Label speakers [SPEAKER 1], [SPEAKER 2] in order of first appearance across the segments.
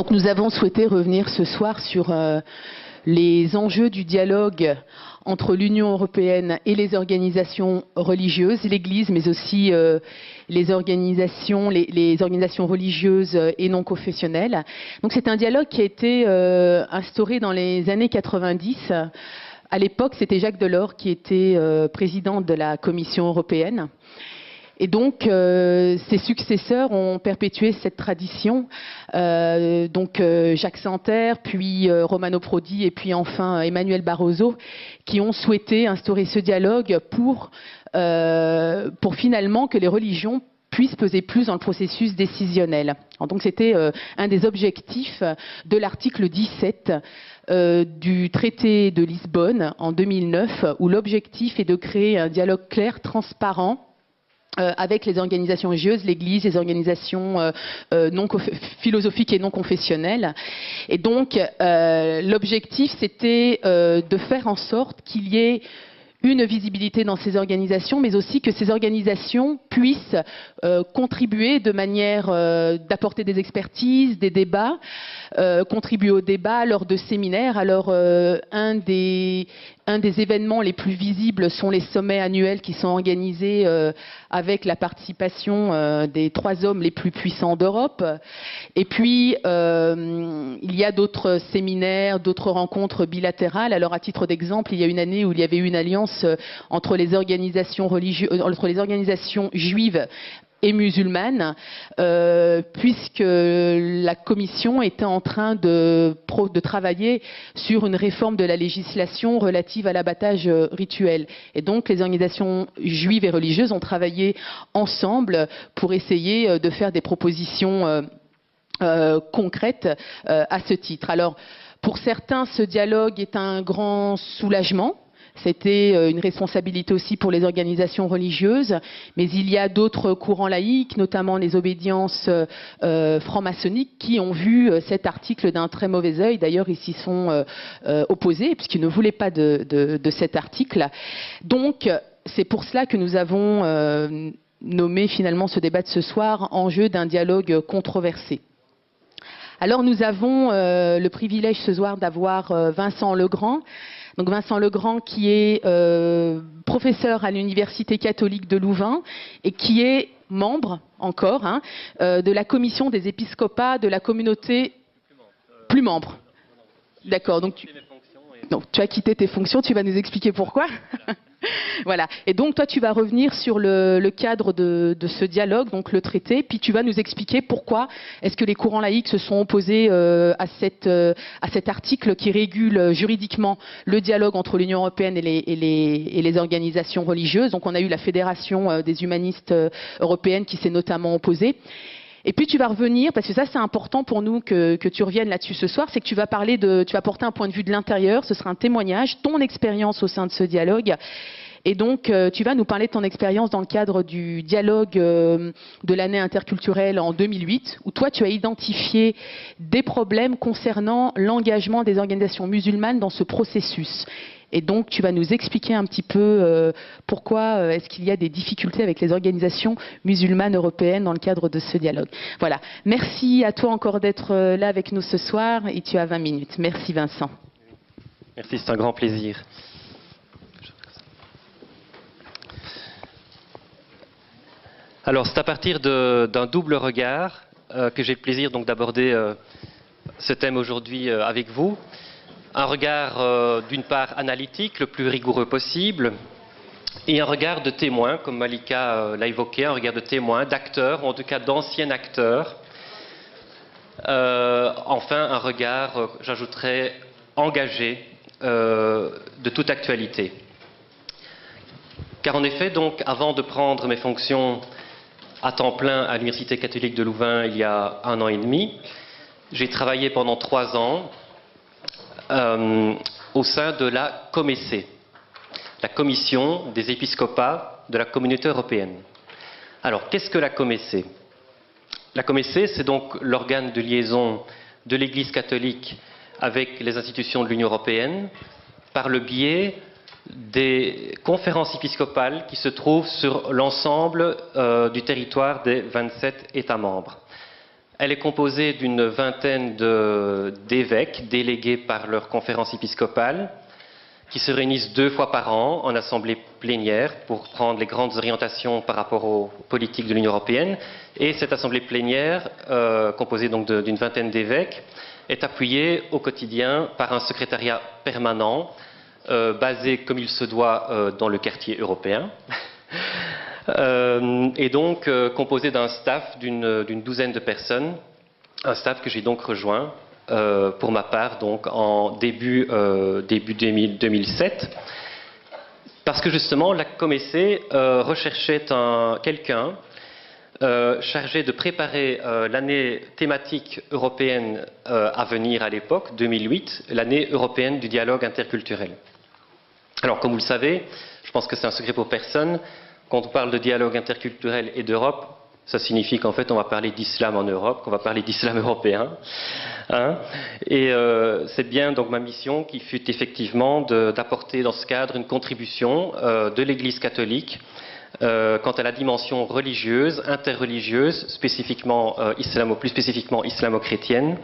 [SPEAKER 1] Donc nous avons souhaité revenir ce soir sur les enjeux du dialogue entre l'Union européenne et les organisations religieuses, l'Église, mais aussi les organisations religieuses et non confessionnelles. Donc c'est un dialogue qui a été instauré dans les années 90. À l'époque, c'était Jacques Delors qui était président de la Commission européenne. Et donc, ses successeurs ont perpétué cette tradition. Jacques Santer, puis Romano Prodi, et puis enfin Emmanuel Barroso, qui ont souhaité instaurer ce dialogue pour finalement que les religions puissent peser plus dans le processus décisionnel. Alors, donc, c'était un des objectifs de l'article 17 du traité de Lisbonne en 2009, où l'objectif est de créer un dialogue clair, transparent, avec les organisations religieuses, l'Église, les organisations philosophiques et non confessionnelles. Et donc, l'objectif, c'était de faire en sorte qu'il y ait une visibilité dans ces organisations, mais aussi que ces organisations puissent contribuer de manière d'apporter des expertises, des débats, contribuer au débat lors de séminaires. Alors, un des événements les plus visibles sont les sommets annuels qui sont organisés avec la participation des 3 hommes les plus puissants d'Europe. Et puis, il y a d'autres séminaires, d'autres rencontres bilatérales. Alors, à titre d'exemple, il y a une année où il y avait eu une alliance entre les organisations juives et musulmanes, puisque la Commission était en train de travailler sur une réforme de la législation relative à l'abattage rituel. Et donc, les organisations juives et religieuses ont travaillé ensemble pour essayer de faire des propositions concrètes à ce titre. Alors, pour certains, ce dialogue est un grand soulagement. C'était une responsabilité aussi pour les organisations religieuses, mais il y a d'autres courants laïques, notamment les obédiences franc-maçonniques, qui ont vu cet article d'un très mauvais œil. D'ailleurs, ils s'y sont opposés, puisqu'ils ne voulaient pas de cet article. Donc, c'est pour cela que nous avons nommé finalement ce débat de ce soir enjeu d'un dialogue controversé. Alors, nous avons le privilège ce soir d'avoir Vincent Legrand. Donc Vincent Legrand qui est professeur à l'Université catholique de Louvain et qui est membre encore de la commission des épiscopats de la communauté. Plus membre. D'accord. Donc tu as quitté tes fonctions. Tu vas nous expliquer pourquoi. Voilà. Et donc, toi, tu vas revenir sur le cadre de ce dialogue, donc le traité, puis tu vas nous expliquer pourquoi est-ce que les courants laïcs se sont opposés à cet article qui régule juridiquement le dialogue entre l'Union européenne et les organisations religieuses. Donc, on a eu la Fédération des humanistes européennes qui s'est notamment opposée. Et puis tu vas revenir, parce que ça c'est important pour nous que tu reviennes là-dessus ce soir, c'est que tu vas apporter un point de vue de l'intérieur, ce sera un témoignage, ton expérience au sein de ce dialogue. Et donc tu vas nous parler de ton expérience dans le cadre du dialogue de l'année interculturelle en 2008, où toi tu as identifié des problèmes concernant l'engagement des organisations musulmanes dans ce processus. Et donc, tu vas nous expliquer un petit peu pourquoi est-ce qu'il y a des difficultés avec les organisations musulmanes européennes dans le cadre de ce dialogue. Voilà. Merci à toi encore d'être là avec nous ce soir et tu as 20 minutes. Merci Vincent.
[SPEAKER 2] Merci, c'est un grand plaisir. Alors, c'est à partir d'un double regard que j'ai le plaisir donc d'aborder ce thème aujourd'hui avec vous. Un regard d'une part analytique, le plus rigoureux possible, et un regard de témoin, comme Malika l'a évoqué, un regard de témoin, d'acteur, ou en tout cas d'ancien acteur. Enfin, un regard, j'ajouterais, engagé de toute actualité. Car en effet, donc, avant de prendre mes fonctions à temps plein à l'Université catholique de Louvain il y a 1 an et demi, j'ai travaillé pendant 3 ans au sein de la COMECE, la Commission des épiscopats de la Communauté européenne. Alors, qu'est-ce que la COMECE? La COMECE, c'est donc l'organe de liaison de l'Église catholique avec les institutions de l'Union européenne par le biais des conférences épiscopales qui se trouvent sur l'ensemble du territoire des 27 États membres. Elle est composée d'une vingtaine d'évêques délégués par leur conférence épiscopale qui se réunissent 2 fois par an en assemblée plénière pour prendre les grandes orientations par rapport aux politiques de l'Union européenne. Et cette assemblée plénière, composée donc d'une vingtaine d'évêques, est appuyée au quotidien par un secrétariat permanent basé comme il se doit dans le quartier européen. Et donc composé d'un staff d'une douzaine de personnes, un staff que j'ai donc rejoint pour ma part donc en début 2007, parce que justement la Comessé recherchait quelqu'un chargé de préparer l'année thématique européenne à venir à l'époque, 2008, l'année européenne du dialogue interculturel. Alors comme vous le savez, je pense que c'est un secret pour personne, quand on parle de dialogue interculturel et d'Europe, ça signifie qu'en fait on va parler d'islam en Europe, qu'on va parler d'islam européen. Hein, et c'est bien donc ma mission qui fut effectivement d'apporter dans ce cadre une contribution de l'Église catholique quant à la dimension religieuse, interreligieuse, spécifiquement plus spécifiquement islamo-chrétienne,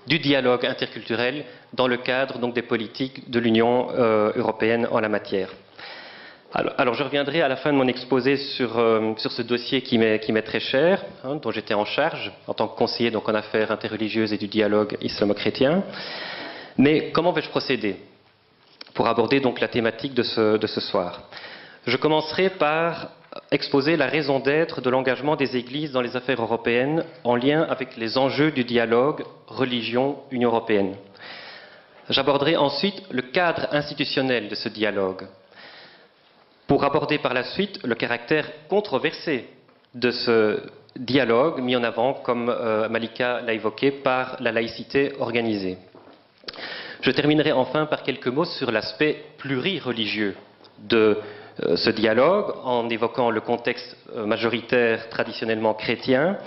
[SPEAKER 2] du dialogue interculturel dans le cadre donc des politiques de l'Union européenne en la matière. Alors je reviendrai à la fin de mon exposé sur ce dossier qui m'est très cher, hein, dont j'étais en charge en tant que conseiller donc en affaires interreligieuses et du dialogue islamo-chrétien. Mais comment vais-je procéder pour aborder donc la thématique de ce soir? Je commencerai par exposer la raison d'être de l'engagement des Églises dans les affaires européennes en lien avec les enjeux du dialogue religion-Union européenne. J'aborderai ensuite le cadre institutionnel de ce dialogue, pour aborder par la suite le caractère controversé de ce dialogue mis en avant, comme Malika l'a évoqué, par la laïcité organisée. Je terminerai enfin par quelques mots sur l'aspect plurireligieux de ce dialogue, en évoquant le contexte majoritaire traditionnellement chrétien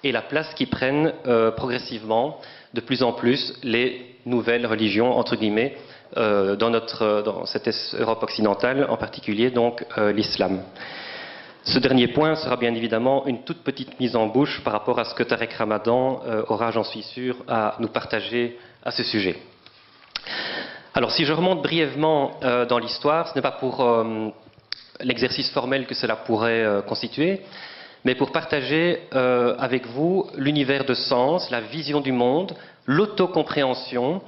[SPEAKER 2] et la place qu'y prennent progressivement de plus en plus les nouvelles religions, entre guillemets, dans cette Europe occidentale, en particulier donc l'islam. Ce dernier point sera bien évidemment une toute petite mise en bouche par rapport à ce que Tarek Ramadan aura, j'en suis sûr, à nous partager à ce sujet. Alors si je remonte brièvement dans l'histoire, ce n'est pas pour l'exercice formel que cela pourrait constituer, mais pour partager avec vous l'univers de sens, la vision du monde, l'autocompréhension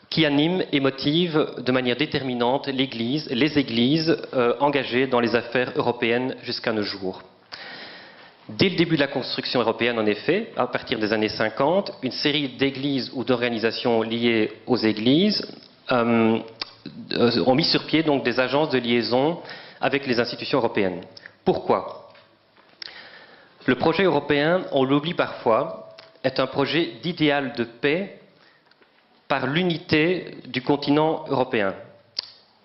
[SPEAKER 2] qui anime et motive de manière déterminante les églises engagées dans les affaires européennes jusqu'à nos jours. Dès le début de la construction européenne, en effet, à partir des années 50, une série d'églises ou d'organisations liées aux églises ont mis sur pied donc des agences de liaison avec les institutions européennes. Pourquoi? Le projet européen, on l'oublie parfois, est un projet d'idéal de paix par l'unité du continent européen,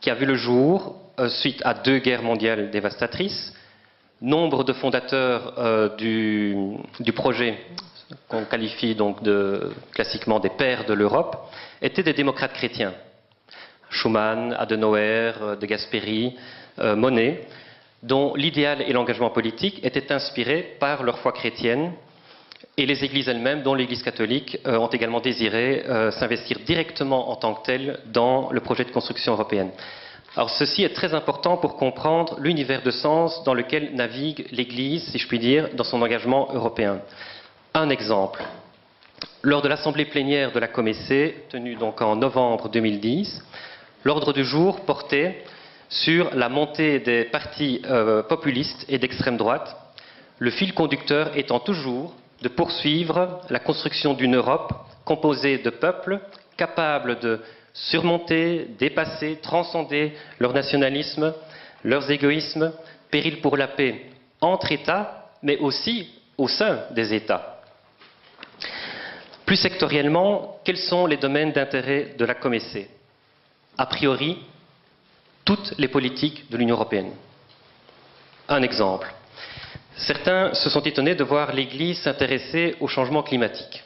[SPEAKER 2] qui a vu le jour suite à 2 guerres mondiales dévastatrices. Nombre de fondateurs du projet, qu'on qualifie donc classiquement des pères de l'Europe, étaient des démocrates chrétiens. Schuman, Adenauer, De Gasperi, Monnet, dont l'idéal et l'engagement politique étaient inspirés par leur foi chrétienne, et les églises elles-mêmes, dont l'Église catholique, ont également désiré s'investir directement en tant que telles dans le projet de construction européenne. Alors ceci est très important pour comprendre l'univers de sens dans lequel navigue l'Église, si je puis dire, dans son engagement européen. Un exemple. Lors de l'assemblée plénière de la Comessé, tenue donc en novembre 2010, l'ordre du jour portait sur la montée des partis populistes et d'extrême droite, le fil conducteur étant toujours de poursuivre la construction d'une Europe composée de peuples capables de surmonter, dépasser, transcender leur nationalisme, leurs égoïsmes, péril pour la paix entre États, mais aussi au sein des États. Plus sectoriellement, quels sont les domaines d'intérêt de la Comessé? A priori, toutes les politiques de l'Union européenne. Un exemple. Certains se sont étonnés de voir l'Église s'intéresser au changement climatique.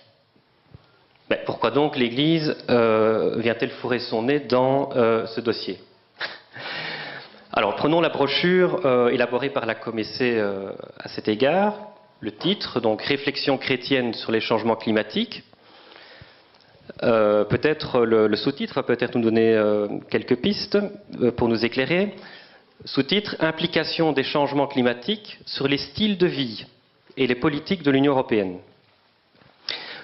[SPEAKER 2] Mais pourquoi donc l'Église vient-elle fourrer son nez dans ce dossier? Alors prenons la brochure élaborée par la Comessé à cet égard. le titre, donc Réflexion chrétienne sur les changements climatiques. Peut-être le sous-titre va peut-être nous donner quelques pistes pour nous éclairer. Sous-titre Implication des changements climatiques sur les styles de vie et les politiques de l'Union européenne.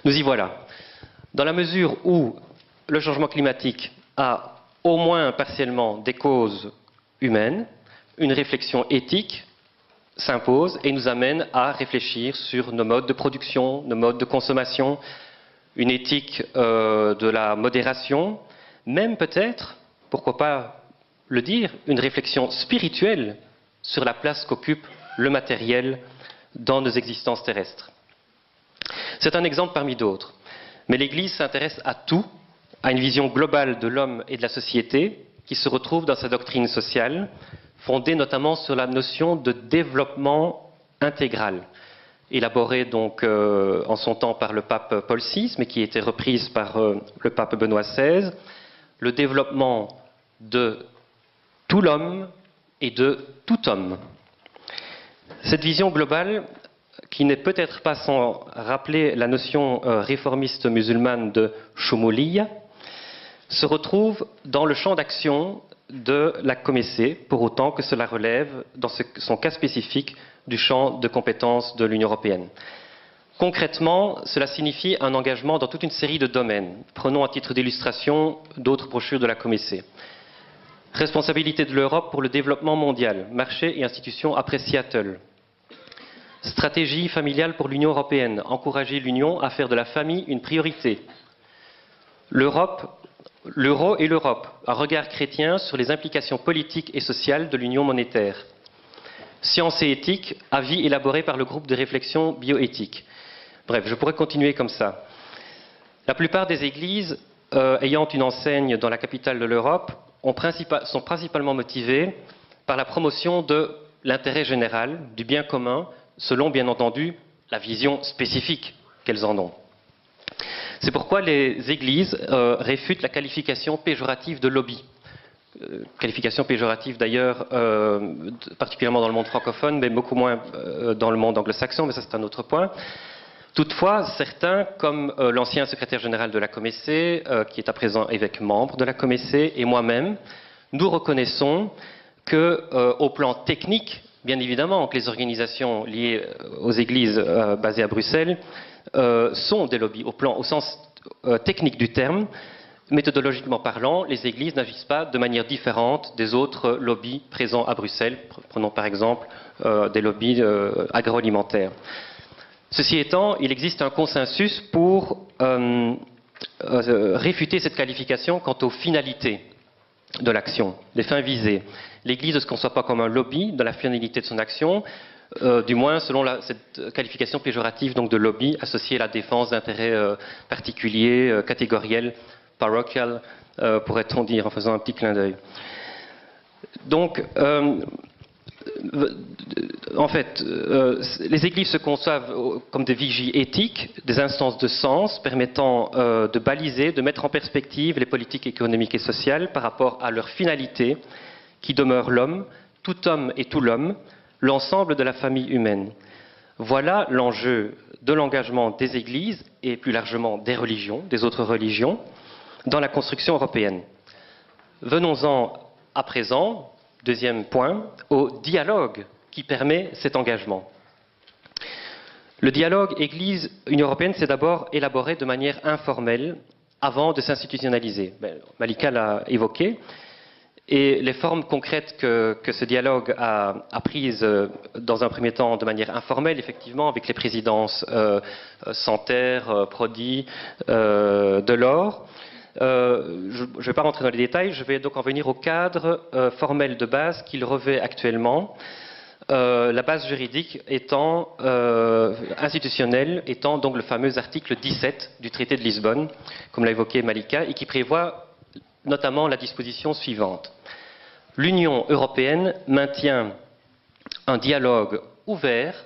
[SPEAKER 2] Nous y voilà. Dans la mesure où le changement climatique a au moins partiellement des causes humaines, une réflexion éthique s'impose et nous amène à réfléchir sur nos modes de production, nos modes de consommation, une éthique de la modération, même peut-être, pourquoi pas le dire, une réflexion spirituelle sur la place qu'occupe le matériel dans nos existences terrestres. C'est un exemple parmi d'autres, mais l'Église s'intéresse à tout, à une vision globale de l'homme et de la société qui se retrouve dans sa doctrine sociale, fondée notamment sur la notion de développement intégral, élaborée donc en son temps par le pape Paul VI, mais qui a été reprise par le pape Benoît XVI, le développement de tout l'homme et de tout homme. Cette vision globale, qui n'est peut-être pas sans rappeler la notion réformiste musulmane de shumuliya, se retrouve dans le champ d'action de la COMECE, pour autant que cela relève, dans son cas spécifique, du champ de compétences de l'Union européenne. Concrètement, cela signifie un engagement dans toute une série de domaines. Prenons à titre d'illustration d'autres brochures de la COMECE. Responsabilité de l'Europe pour le développement mondial, marché et institutions après Seattle. Stratégie familiale pour l'Union européenne, encourager l'Union à faire de la famille une priorité. L'euro et l'Europe, un regard chrétien sur les implications politiques et sociales de l'union monétaire. Sciences et éthique, avis élaboré par le groupe de réflexion bioéthique. Bref, je pourrais continuer comme ça. La plupart des églises ayant une enseigne dans la capitale de l'Europe sont principalement motivées par la promotion de l'intérêt général, du bien commun, selon bien entendu la vision spécifique qu'elles en ont. C'est pourquoi les églises réfutent la qualification péjorative de lobby. Qualification péjorative d'ailleurs, particulièrement dans le monde francophone, mais beaucoup moins dans le monde anglo-saxon, mais ça c'est un autre point. Toutefois, certains, comme l'ancien secrétaire général de la COMECE, qui est à présent évêque membre de la COMECE, et moi-même, nous reconnaissons qu'au plan technique, bien évidemment, que les organisations liées aux églises basées à Bruxelles sont des lobbies au sens technique du terme. Méthodologiquement parlant, les églises n'agissent pas de manière différente des autres lobbies présents à Bruxelles. Prenons par exemple des lobbies agroalimentaires. Ceci étant, il existe un consensus pour réfuter cette qualification quant aux finalités de l'action, des fins visées. L'Église ne se conçoit pas comme un lobby dans la finalité de son action, du moins selon cette qualification péjorative donc de lobby associée à la défense d'intérêts particuliers, catégoriels, parochial, pourrait-on dire en faisant un petit clin d'œil. Donc, en fait, les églises se conçoivent comme des vigies éthiques, des instances de sens permettant de baliser, de mettre en perspective les politiques économiques et sociales par rapport à leur finalité, qui demeure l'homme, tout homme et tout l'homme, l'ensemble de la famille humaine. Voilà l'enjeu de l'engagement des églises et plus largement des religions, des autres religions, dans la construction européenne. Venons-en à présent, deuxième point, au dialogue qui permet cet engagement. Le dialogue Église-Union européenne s'est d'abord élaboré de manière informelle avant de s'institutionnaliser. Malika l'a évoqué. Et les formes concrètes que ce dialogue a prises dans un premier temps de manière informelle, effectivement, avec les présidences Santerre, Prodi, Delors. Je ne vais pas rentrer dans les détails, je vais donc en venir au cadre formel de base qu'il revêt actuellement. La base juridique étant institutionnelle, étant donc le fameux article 17 du traité de Lisbonne, comme l'a évoqué Malika, et qui prévoit notamment la disposition suivante. L'Union européenne maintient un dialogue ouvert,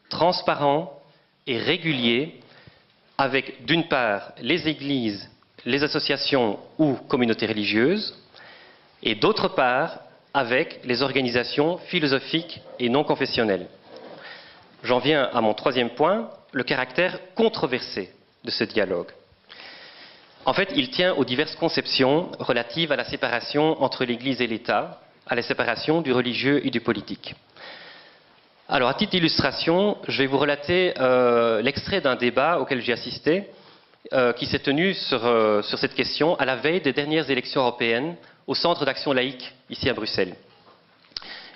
[SPEAKER 2] transparent et régulier avec, d'une part, les églises, les associations ou communautés religieuses, et d'autre part, avec les organisations philosophiques et non confessionnelles. j'en viens à mon troisième point, le caractère controversé de ce dialogue. En fait, il tient aux diverses conceptions relatives à la séparation entre l'Église et l'État, à la séparation du religieux et du politique. Alors, à titre d'illustration, je vais vous relater l'extrait d'un débat auquel j'ai assisté, qui s'est tenu sur cette question à la veille des dernières élections européennes au Centre d'action laïque, ici à Bruxelles.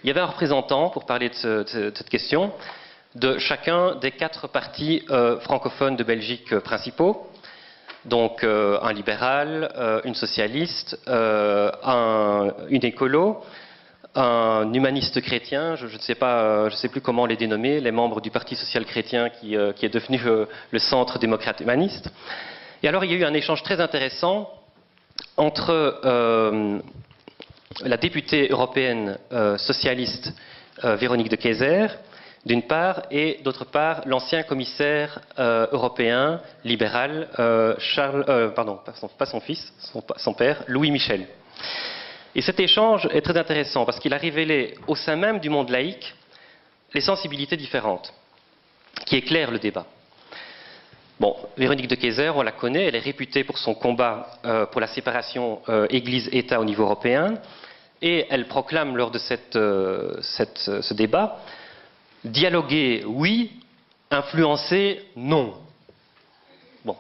[SPEAKER 2] Il y avait un représentant, pour parler de cette question, de chacun des 4 partis francophones de Belgique principaux, donc un libéral, une socialiste, une écolo, un humaniste chrétien, je ne sais pas, je sais plus comment les dénommer, les membres du Parti social chrétien qui est devenu le Centre démocrate humaniste. Et alors il y a eu un échange très intéressant entre la députée européenne socialiste Véronique de Keyser, d'une part, et d'autre part l'ancien commissaire européen libéral son père, Louis Michel. Et cet échange est très intéressant parce qu'il a révélé au sein même du monde laïque les sensibilités différentes, qui éclairent le débat. Bon, Véronique de Keyser, on la connaît, elle est réputée pour son combat pour la séparation Église-État au niveau européen, et elle proclame lors de ce débat « dialoguer, oui, influencer, non ». Bon.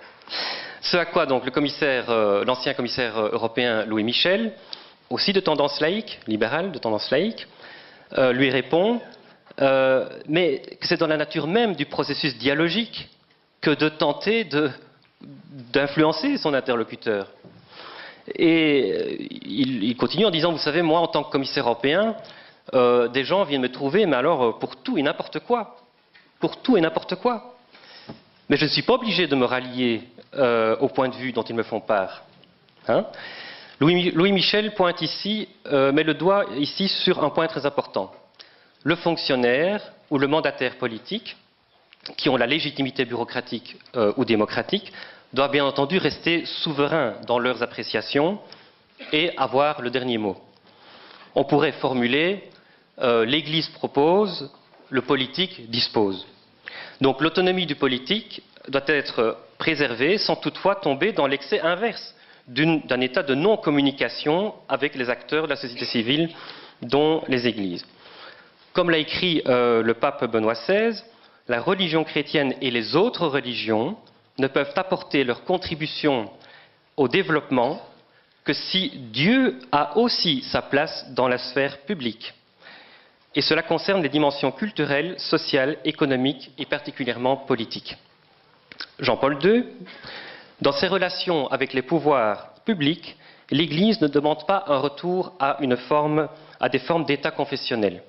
[SPEAKER 2] Ce à quoi donc l'ancien commissaire européen Louis Michel, aussi de tendance laïque, libéral de tendance laïque, lui répond mais que c'est dans la nature même du processus dialogique que de tenter d'influencer son interlocuteur. Et il continue en disant, vous savez, moi en tant que commissaire européen, des gens viennent me trouver, mais alors pour tout et n'importe quoi. Pour tout et n'importe quoi. Mais je ne suis pas obligé de me rallier au point de vue dont ils me font part. Hein? Louis Michel pointe ici, met le doigt ici sur un point très important. Le fonctionnaire ou le mandataire politique, qui ont la légitimité bureaucratique ou démocratique, doivent bien entendu rester souverains dans leurs appréciations et avoir le dernier mot. On pourrait formuler l'Église propose, le politique dispose. Donc l'autonomie du politique doit être préservée sans toutefois tomber dans l'excès inverse d'un état de non-communication avec les acteurs de la société civile, dont les églises. Comme l'a écrit le pape Benoît XVI, la religion chrétienne et les autres religions ne peuvent apporter leur contribution au développement que si Dieu a aussi sa place dans la sphère publique. Et cela concerne les dimensions culturelles, sociales, économiques et particulièrement politiques. Jean-Paul II, dans ses relations avec les pouvoirs publics, l'Église ne demande pas un retour à des formes d'État confessionnel.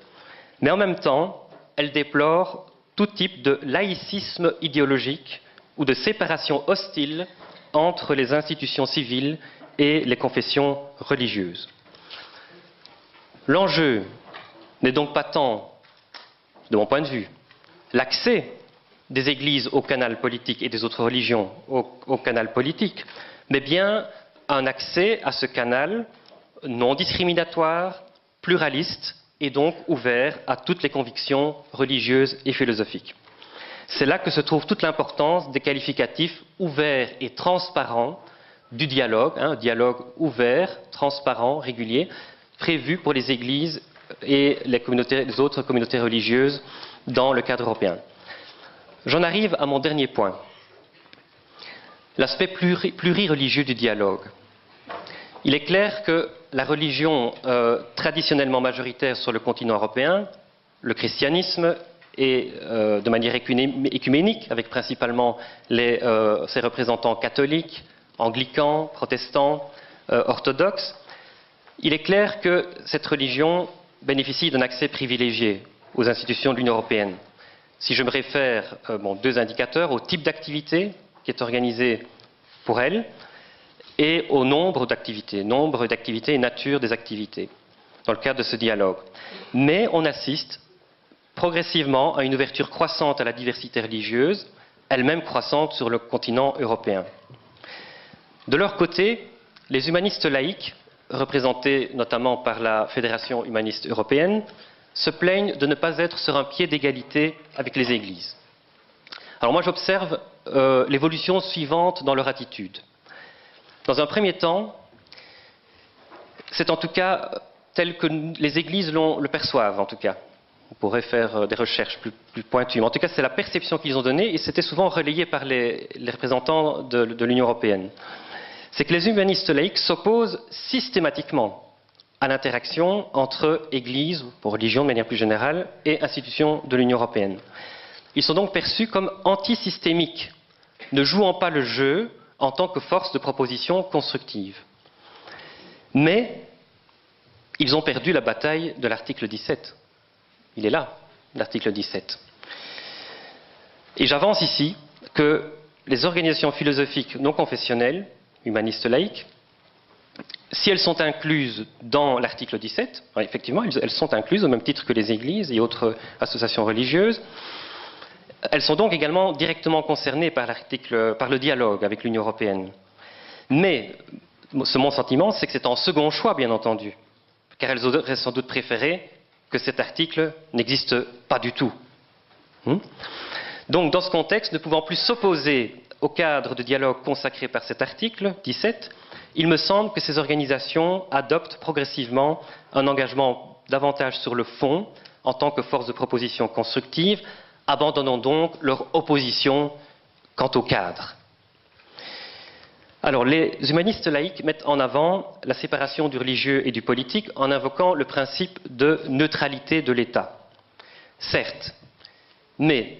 [SPEAKER 2] Mais en même temps, elle déplore tout type de laïcisme idéologique ou de séparation hostile entre les institutions civiles et les confessions religieuses. L'enjeu n'est donc pas tant, de mon point de vue, l'accès des églises au canal politique et des autres religions au canal politique, mais bien un accès à ce canal non discriminatoire, pluraliste et donc ouvert à toutes les convictions religieuses et philosophiques. C'est là que se trouve toute l'importance des qualificatifs ouverts et transparents du dialogue, un dialogue ouvert, transparent, régulier, prévu pour les églises et les autres communautés religieuses dans le cadre européen. J'en arrive à mon dernier point, l'aspect plurireligieux du dialogue. Il est clair que la religion traditionnellement majoritaire sur le continent européen, le christianisme, et de manière écuménique, avec principalement ses représentants catholiques, anglicans, protestants, orthodoxes, il est clair que cette religion bénéficie d'un accès privilégié aux institutions de l'Union européenne. Si je me réfère, deux indicateurs, au type d'activité qui est organisée pour elle et au nombre d'activités et nature des activités dans le cadre de ce dialogue. Mais on assiste progressivement à une ouverture croissante à la diversité religieuse, elle-même croissante sur le continent européen. De leur côté, les humanistes laïcs, représentés notamment par la Fédération humaniste européenne, se plaignent de ne pas être sur un pied d'égalité avec les églises. Alors moi j'observe l'évolution suivante dans leur attitude. Dans un premier temps, c'est en tout cas tel que les églises le perçoivent en tout cas. On pourrait faire des recherches plus pointues. Mais en tout cas, c'est la perception qu'ils ont donnée et c'était souvent relayé par les représentants de l'Union européenne. C'est que les humanistes laïcs s'opposent systématiquement à l'interaction entre Église, ou religion de manière plus générale, et institutions de l'Union européenne. Ils sont donc perçus comme antisystémiques, ne jouant pas le jeu en tant que force de proposition constructive. Mais ils ont perdu la bataille de l'article 17. Il est là, l'article 17. Et j'avance ici que les organisations philosophiques non confessionnelles, humanistes laïques, si elles sont incluses dans l'article 17, effectivement, elles sont incluses au même titre que les églises et autres associations religieuses, elles sont donc également directement concernées par le dialogue avec l'Union européenne. Mais mon sentiment, c'est que c'est en second choix, bien entendu, car elles auraient sans doute préféré que cet article n'existe pas du tout. Donc, dans ce contexte, ne pouvant plus s'opposer au cadre de dialogue consacré par cet article 17, il me semble que ces organisations adoptent progressivement un engagement davantage sur le fond, en tant que force de proposition constructive, abandonnant donc leur opposition quant au cadre. Alors, les humanistes laïcs mettent en avant la séparation du religieux et du politique en invoquant le principe de neutralité de l'État. Certes, mais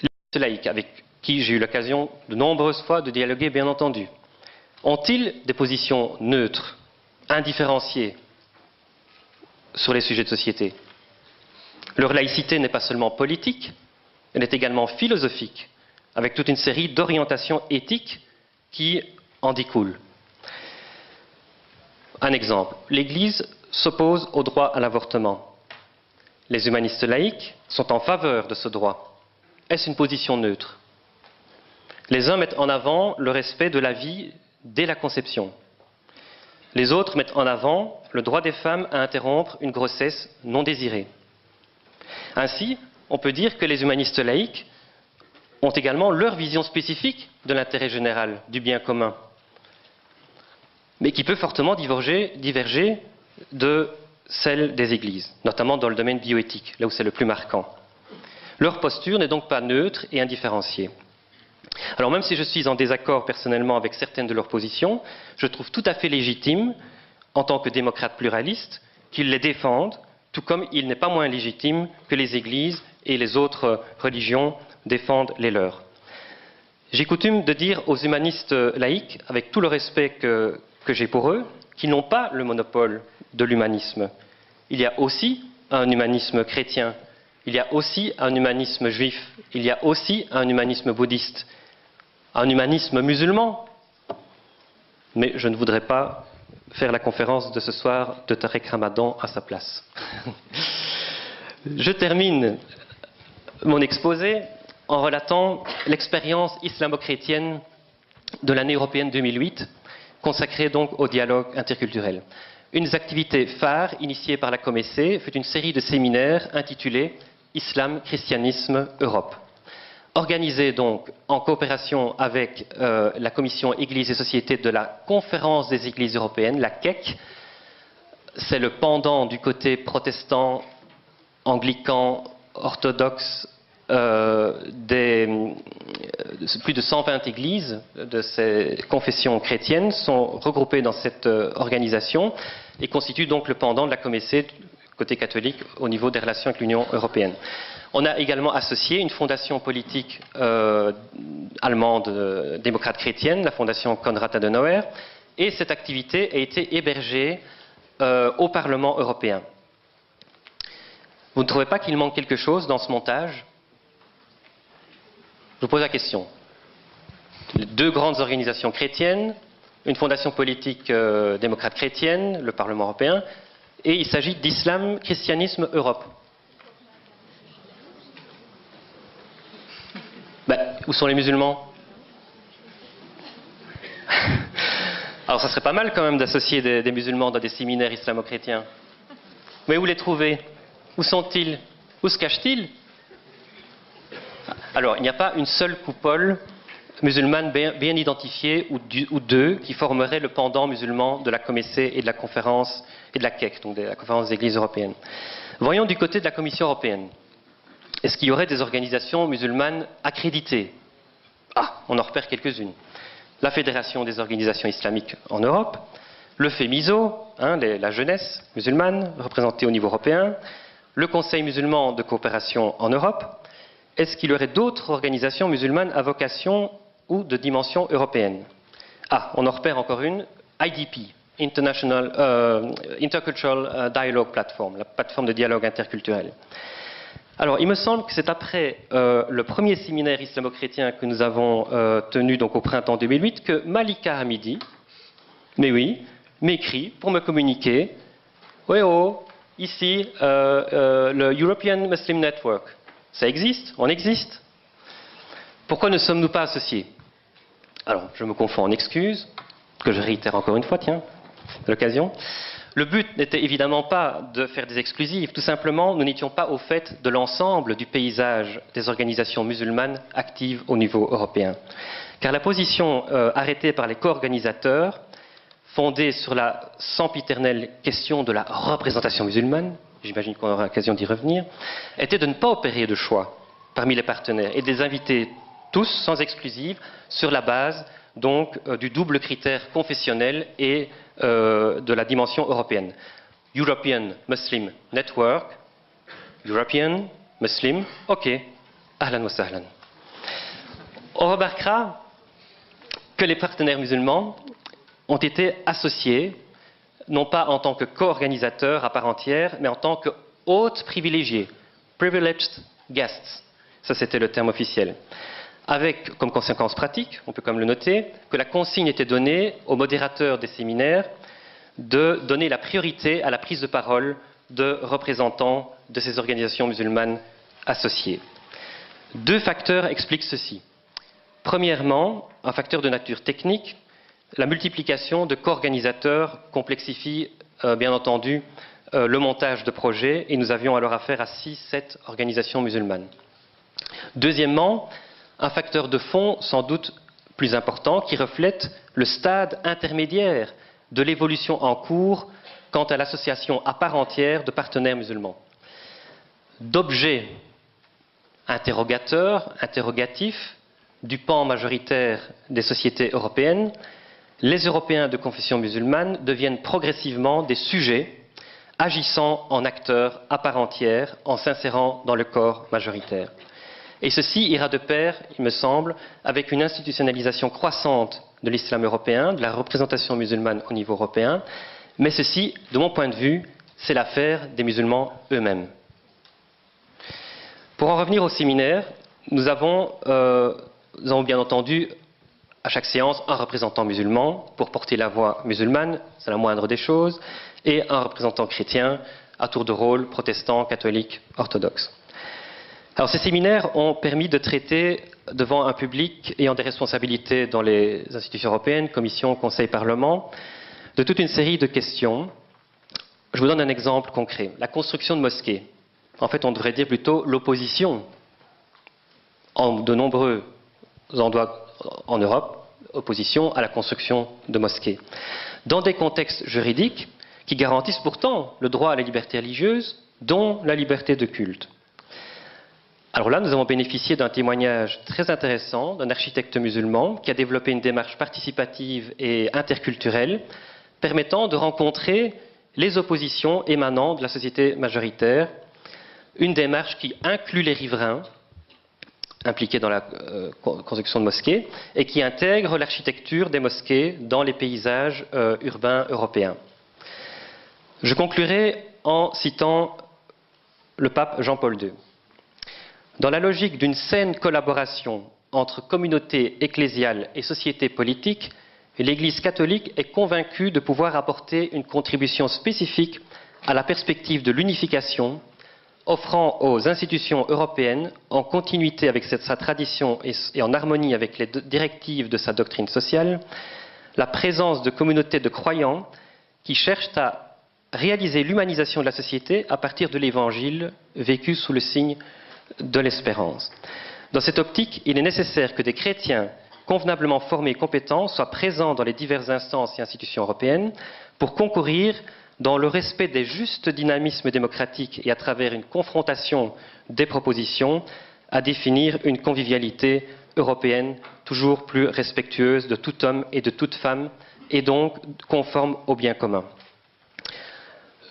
[SPEAKER 2] les humanistes laïcs, avec qui j'ai eu l'occasion de nombreuses fois de dialoguer, bien entendu, ont-ils des positions neutres, indifférenciées sur les sujets de société? Leur laïcité n'est pas seulement politique, elle est également philosophique, avec toute une série d'orientations éthiques qui en découlent. Un exemple, l'Église s'oppose au droit à l'avortement. Les humanistes laïcs sont en faveur de ce droit. Est-ce une position neutre? Les uns mettent en avant le respect de la vie dès la conception. Les autres mettent en avant le droit des femmes à interrompre une grossesse non désirée. Ainsi, on peut dire que les humanistes laïcs ont également leur vision spécifique de l'intérêt général, du bien commun, mais qui peut fortement diverger de celle des églises, notamment dans le domaine bioéthique, là où c'est le plus marquant. Leur posture n'est donc pas neutre et indifférenciée. Alors même si je suis en désaccord personnellement avec certaines de leurs positions, je trouve tout à fait légitime, en tant que démocrate pluraliste, qu'ils les défendent, tout comme il n'est pas moins légitime que les églises et les autres religions défendent les leurs. J'ai coutume de dire aux humanistes laïcs, avec tout le respect que j'ai pour eux, qu'ils n'ont pas le monopole de l'humanisme. Il y a aussi un humanisme chrétien, il y a aussi un humanisme juif, il y a aussi un humanisme bouddhiste, un humanisme musulman. Mais je ne voudrais pas faire la conférence de ce soir de Tarek Ramadan à sa place. Je termine mon exposé en relatant l'expérience islamo-chrétienne de l'année européenne 2008, consacrée donc au dialogue interculturel. Une des activités phares initiées par la Comessé fut une série de séminaires intitulés Islam, Christianisme, Europe. Organisée donc en coopération avec la Commission Église et Société de la Conférence des Églises européennes, la CEC. C'est le pendant du côté protestant, anglican, orthodoxe, plus de 120 églises de ces confessions chrétiennes sont regroupées dans cette organisation et constituent donc le pendant de la Comessé côté catholique au niveau des relations avec l'Union européenne. On a également associé une fondation politique allemande démocrate chrétienne, la fondation Konrad Adenauer, et cette activité a été hébergée au Parlement européen. Vous ne trouvez pas qu'il manque quelque chose dans ce montage? Je vous pose la question. Deux grandes organisations chrétiennes, une fondation politique démocrate chrétienne, le Parlement européen, et il s'agit d'Islam, Christianisme, Europe. Où sont les musulmans? Alors ça serait pas mal quand même d'associer des musulmans dans des séminaires islamo-chrétiens. Mais où les trouver? Où sont-ils? Où se cachent-ils? Alors, il n'y a pas une seule coupole musulmane bien identifiée ou deux qui formeraient le pendant musulman de la COMECE et de la conférence et de la CEC, donc de la conférence des églises européennes. Voyons du côté de la Commission européenne. Est-ce qu'il y aurait des organisations musulmanes accréditées? Ah, on en repère quelques-unes. La Fédération des organisations islamiques en Europe, le FEMISO, la jeunesse musulmane représentée au niveau européen, le Conseil musulman de coopération en Europe. Est-ce qu'il y aurait d'autres organisations musulmanes à vocation ou de dimension européenne? Ah, on en repère encore une, IDP, Intercultural Dialogue Platform, la plateforme de dialogue interculturel. Alors, il me semble que c'est après le premier séminaire islamo-chrétien que nous avons tenu donc au printemps 2008 que Malika Hamidi, mais oui, m'écrit pour me communiquer, oui, oh, ici, le European Muslim Network, ça existe, on existe. Pourquoi ne sommes-nous pas associés? Alors, je me confonds en excuses, que je réitère encore une fois, tiens, à l'occasion. Le but n'était évidemment pas de faire des exclusives, tout simplement, nous n'étions pas au fait de l'ensemble du paysage des organisations musulmanes actives au niveau européen. Car la position arrêtée par les co-organisateurs, fondée sur la sempiternelle question de la représentation musulmane, j'imagine qu'on aura l'occasion d'y revenir, était de ne pas opérer de choix parmi les partenaires et de les inviter tous, sans exclusive, sur la base donc du double critère confessionnel et de la dimension européenne. European Muslim Network, European Muslim, ok, ahlan wa sahlan. On remarquera que les partenaires musulmans ont été associés, non pas en tant que co-organisateurs à part entière, mais en tant que hôtes privilégiés, privileged guests, ça c'était le terme officiel. Avec comme conséquence pratique, on peut comme le noter, que la consigne était donnée aux modérateurs des séminaires de donner la priorité à la prise de parole de représentants de ces organisations musulmanes associées. Deux facteurs expliquent ceci. Premièrement, un facteur de nature technique, la multiplication de co-organisateurs complexifie bien entendu le montage de projets et nous avions alors affaire à 6-7 organisations musulmanes. Deuxièmement, un facteur de fond sans doute plus important qui reflète le stade intermédiaire de l'évolution en cours quant à l'association à part entière de partenaires musulmans. D'objets interrogateurs, interrogatifs du pan majoritaire des sociétés européennes, les Européens de confession musulmane deviennent progressivement des sujets agissant en acteurs à part entière en s'insérant dans le corps majoritaire. Et ceci ira de pair, il me semble, avec une institutionnalisation croissante de l'islam européen, de la représentation musulmane au niveau européen, mais ceci, de mon point de vue, c'est l'affaire des musulmans eux-mêmes. Pour en revenir au séminaire, nous avons bien entendu à chaque séance un représentant musulman pour porter la voix musulmane, c'est la moindre des choses, et un représentant chrétien à tour de rôle, protestant, catholique, orthodoxe. Alors ces séminaires ont permis de traiter devant un public ayant des responsabilités dans les institutions européennes, Commission, Conseil, Parlement, de toute une série de questions. Je vous donne un exemple concret. La construction de mosquées. En fait, on devrait dire plutôt l'opposition en de nombreux endroits en Europe, opposition à la construction de mosquées. Dans des contextes juridiques qui garantissent pourtant le droit à la liberté religieuse, dont la liberté de culte. Alors là, nous avons bénéficié d'un témoignage très intéressant d'un architecte musulman qui a développé une démarche participative et interculturelle permettant de rencontrer les oppositions émanant de la société majoritaire, une démarche qui inclut les riverains impliqués dans la construction de mosquées et qui intègre l'architecture des mosquées dans les paysages urbains européens. Je conclurai en citant le pape Jean-Paul II. Dans la logique d'une saine collaboration entre communauté ecclésiale et société politique, l'Église catholique est convaincue de pouvoir apporter une contribution spécifique à la perspective de l'unification, offrant aux institutions européennes, en continuité avec sa tradition et en harmonie avec les directives de sa doctrine sociale, la présence de communautés de croyants qui cherchent à réaliser l'humanisation de la société à partir de l'Évangile vécu sous le signe de l'espérance. Dans cette optique, il est nécessaire que des chrétiens convenablement formés et compétents soient présents dans les diverses instances et institutions européennes pour concourir dans le respect des justes dynamismes démocratiques et à travers une confrontation des propositions à définir une convivialité européenne toujours plus respectueuse de tout homme et de toute femme et donc conforme au bien commun.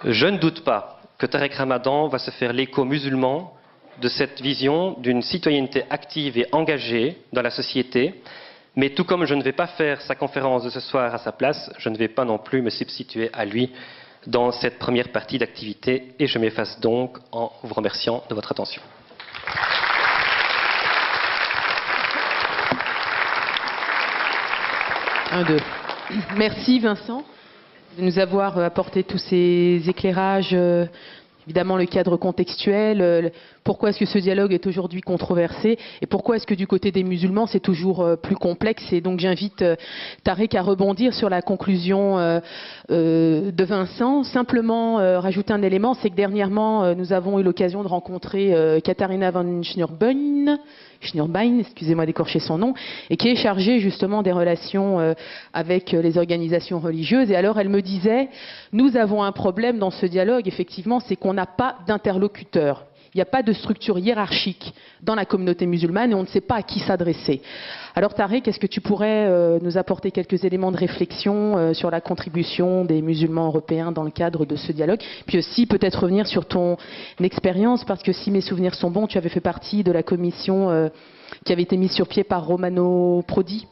[SPEAKER 2] Je ne doute pas que Tarek Ramadan va se faire l'écho musulman de cette vision d'une citoyenneté active et engagée dans la société, mais tout comme je ne vais pas faire sa conférence de ce soir à sa place, je ne vais pas non plus me substituer à lui dans cette première partie d'activité et je m'efface donc en vous remerciant de votre attention.
[SPEAKER 1] Merci Vincent de nous avoir apporté tous ces éclairages, évidemment le cadre contextuel, pourquoi est-ce que ce dialogue est aujourd'hui controversé et pourquoi est-ce que du côté des musulmans c'est toujours plus complexe. Et donc j'invite Tarek à rebondir sur la conclusion de Vincent. Simplement rajouter un élément, c'est que dernièrement nous avons eu l'occasion de rencontrer Katharina van Schnurbein, excusez-moi d'écorcher son nom, et qui est chargée justement des relations avec les organisations religieuses. Et alors elle me disait, nous avons un problème dans ce dialogue, effectivement, c'est qu'on n'a pas d'interlocuteur. Il n'y a pas de structure hiérarchique dans la communauté musulmane et on ne sait pas à qui s'adresser. Alors Tarek, est-ce que tu pourrais nous apporter quelques éléments de réflexion sur la contribution des musulmans européens dans le cadre de ce dialogue? Puis aussi peut-être revenir sur ton expérience, parce que si mes souvenirs sont bons, tu avais fait partie de la commission qui avait été mise sur pied par Romano Prodi.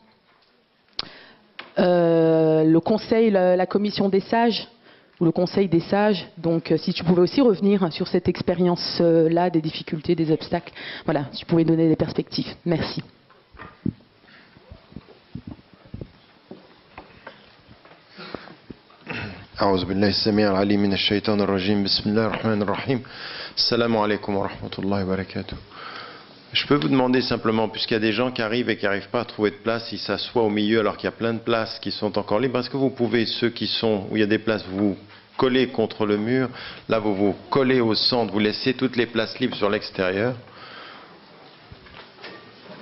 [SPEAKER 1] Le conseil, la commission des sages, ou le Conseil des sages. Donc, si tu pouvais aussi revenir sur cette expérience-là, des difficultés, des obstacles. Voilà, si tu pouvais donner des perspectives. Merci.
[SPEAKER 3] أعوذ بالله السميع العليم من الشيطان الرجيم بسم الله الرحمن الرحيم السلام عليكم ورحمة الله وبركاته. Je peux vous demander simplement, puisqu'il y a des gens qui arrivent et qui n'arrivent pas à trouver de place, ils s'assoient au milieu alors qu'il y a plein de places qui sont encore libres. Est-ce que vous pouvez, ceux qui sont, où il y a des places, vous coller contre le mur, là vous vous collez au centre, vous laissez toutes les places libres sur l'extérieur.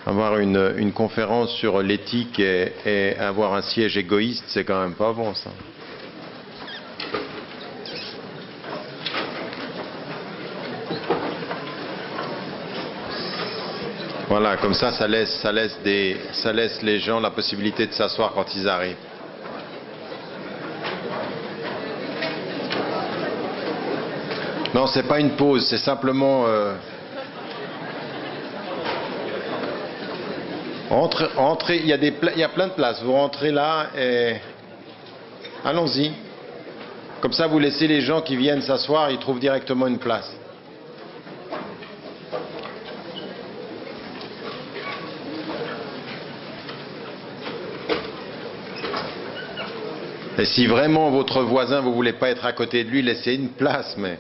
[SPEAKER 3] Avoir une conférence sur l'éthique et avoir un siège égoïste, c'est quand même pas bon ça. Voilà, comme ça laisse les gens la possibilité de s'asseoir quand ils arrivent. Non, c'est pas une pause, c'est simplement rentrez, il y a plein de places. Vous rentrez là et allons-y. Comme ça, vous laissez les gens qui viennent s'asseoir, ils trouvent directement une place. Et si vraiment votre voisin, vous voulez pas être à côté de lui, laissez une place, mais...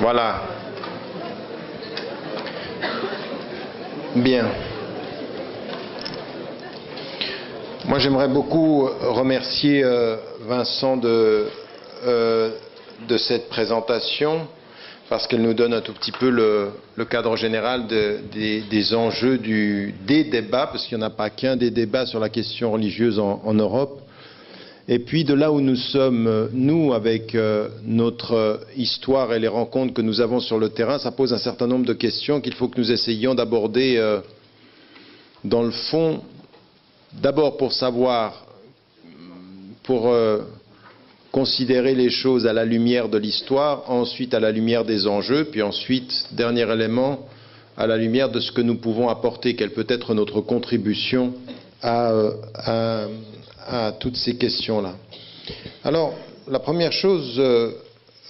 [SPEAKER 3] Voilà. Bien. Moi, j'aimerais beaucoup remercier Vincent de cette présentation, parce qu'elle nous donne un tout petit peu le cadre général des enjeux des débats, parce qu'il n'y en a pas qu'un des débats sur la question religieuse en Europe. Et puis de là où nous sommes, nous, avec notre histoire et les rencontres que nous avons sur le terrain, ça pose un certain nombre de questions qu'il faut que nous essayions d'aborder dans le fond, d'abord pour savoir, pour considérer les choses à la lumière de l'histoire, ensuite à la lumière des enjeux, puis ensuite, dernier élément, à la lumière de ce que nous pouvons apporter, quelle peut être notre contribution à toutes ces questions-là. Alors, la première chose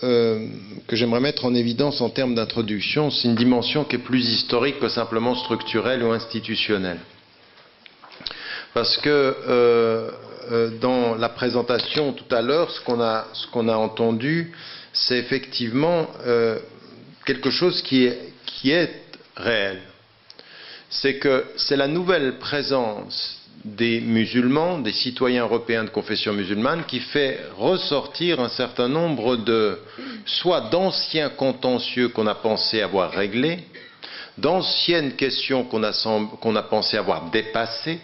[SPEAKER 3] que j'aimerais mettre en évidence en termes d'introduction, c'est une dimension qui est plus historique que simplement structurelle ou institutionnelle. Parce que dans la présentation tout à l'heure, ce qu'on a entendu, c'est effectivement quelque chose qui est réel. C'est que c'est la nouvelle présence des musulmans, des citoyens européens de confession musulmane, qui fait ressortir un certain nombre soit d'anciens contentieux qu'on a pensé avoir réglés, d'anciennes questions qu'on a pensé avoir dépassées,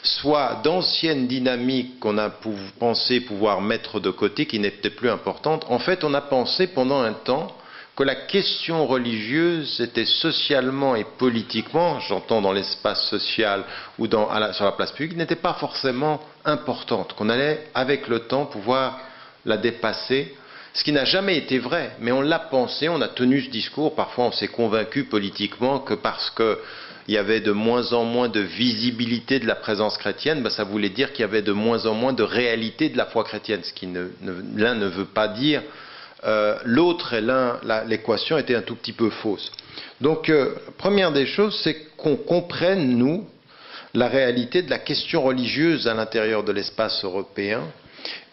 [SPEAKER 3] soit d'anciennes dynamiques qu'on a pensé pouvoir mettre de côté, qui n'étaient plus importantes. En fait, on a pensé pendant un temps que la question religieuse était socialement et politiquement, j'entends dans l'espace social ou sur la place publique, n'était pas forcément importante, qu'on allait avec le temps pouvoir la dépasser, ce qui n'a jamais été vrai, mais on l'a pensé, on a tenu ce discours, parfois on s'est convaincu politiquement que parce qu'il y avait de moins en moins de visibilité de la présence chrétienne, ben ça voulait dire qu'il y avait de moins en moins de réalité de la foi chrétienne, ce qui l'un ne veut pas dire l'autre et l'équation était un tout petit peu fausse. Donc, première des choses, c'est qu'on comprenne, nous, la réalité de la question religieuse à l'intérieur de l'espace européen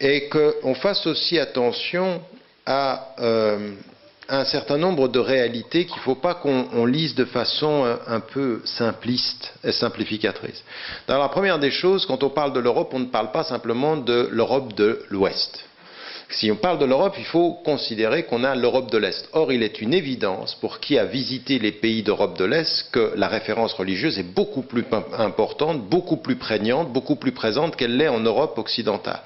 [SPEAKER 3] et qu'on fasse aussi attention à un certain nombre de réalités qu'il ne faut pas qu'on lise de façon un peu simpliste et simplificatrice. Dans la première des choses, quand on parle de l'Europe, on ne parle pas simplement de l'Europe de l'Ouest. Si on parle de l'Europe, il faut considérer qu'on a l'Europe de l'Est. Or, il est une évidence, pour qui a visité les pays d'Europe de l'Est, que la référence religieuse est beaucoup plus importante, beaucoup plus prégnante, beaucoup plus présente qu'elle l'est en Europe occidentale.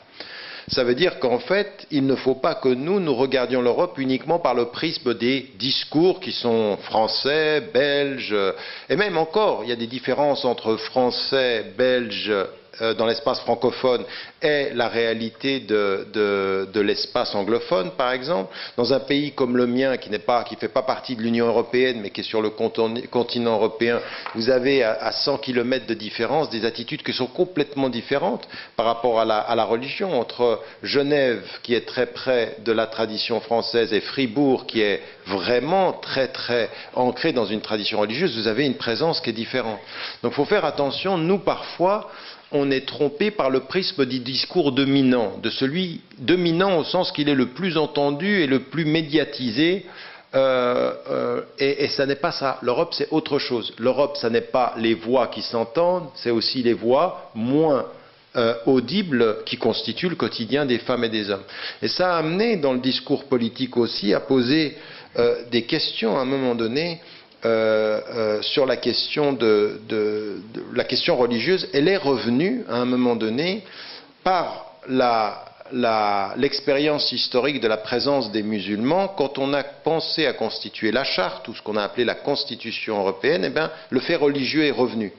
[SPEAKER 3] Ça veut dire qu'en fait, il ne faut pas que nous regardions l'Europe uniquement par le prisme des discours qui sont français, belges, et même encore, il y a des différences entre français, belges, dans l'espace francophone et la réalité de l'espace anglophone, par exemple. Dans un pays comme le mien, qui ne fait pas partie de l'Union européenne, mais qui est sur le continent européen, vous avez à 100 km de différence des attitudes qui sont complètement différentes par rapport à la religion, entre Genève, qui est très près de la tradition française, et Fribourg, qui est vraiment très très ancré dans une tradition religieuse. Vous avez une présence qui est différente. Donc il faut faire attention. Nous, parfois, on est trompé par le prisme du discours dominant, de celui dominant au sens qu'il est le plus entendu et le plus médiatisé, et ça n'est pas ça. L'Europe, c'est autre chose. L'Europe, ça n'est pas les voix qui s'entendent, c'est aussi les voix moins audibles qui constituent le quotidien des femmes et des hommes. Et ça a amené, dans le discours politique aussi, à poser des questions à un moment donné sur la question la question religieuse. Elle est revenue à un moment donné par l'expérience historique de la présence des musulmans. Quand on a pensé à constituer la charte, ou ce qu'on a appelé la constitution européenne, eh bien, le fait religieux est revenu.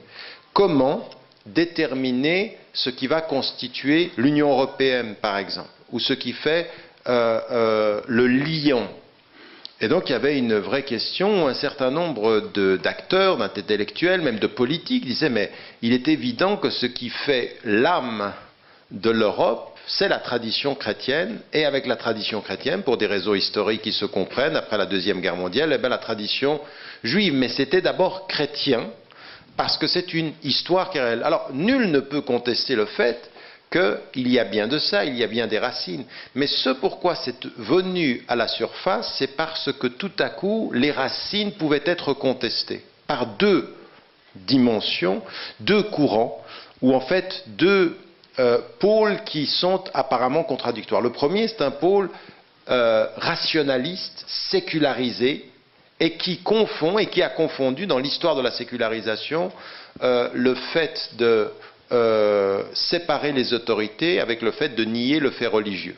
[SPEAKER 3] Comment déterminer ce qui va constituer l'Union européenne, par exemple, ou ce qui fait le liant? Et donc il y avait une vraie question où un certain nombre d'acteurs, d'intellectuels, même de politiques disaient mais il est évident que ce qui fait l'âme de l'Europe, c'est la tradition chrétienne, et avec la tradition chrétienne, pour des raisons historiques qui se comprennent, après la Deuxième Guerre mondiale, eh bien, la tradition juive. Mais c'était d'abord chrétien, parce que c'est une histoire qui est réelle. Alors nul ne peut contester le fait qu'il y a bien de ça, il y a bien des racines. Mais ce pourquoi c'est venu à la surface, c'est parce que tout à coup, les racines pouvaient être contestées par deux dimensions, deux courants, ou en fait deux pôles qui sont apparemment contradictoires. Le premier, c'est un pôle rationaliste, sécularisé, et qui confond, et qui a confondu dans l'histoire de la sécularisation le fait de séparer les autorités avec le fait de nier le fait religieux.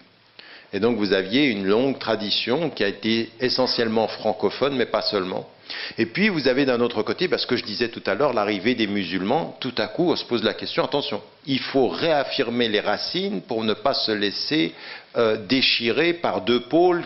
[SPEAKER 3] Et donc vous aviez une longue tradition qui a été essentiellement francophone, mais pas seulement. Et puis vous avez d'un autre côté, parce que je disais tout à l'heure, l'arrivée des musulmans. Tout à coup, on se pose la question, attention, il faut réaffirmer les racines pour ne pas se laisser déchirer par deux pôles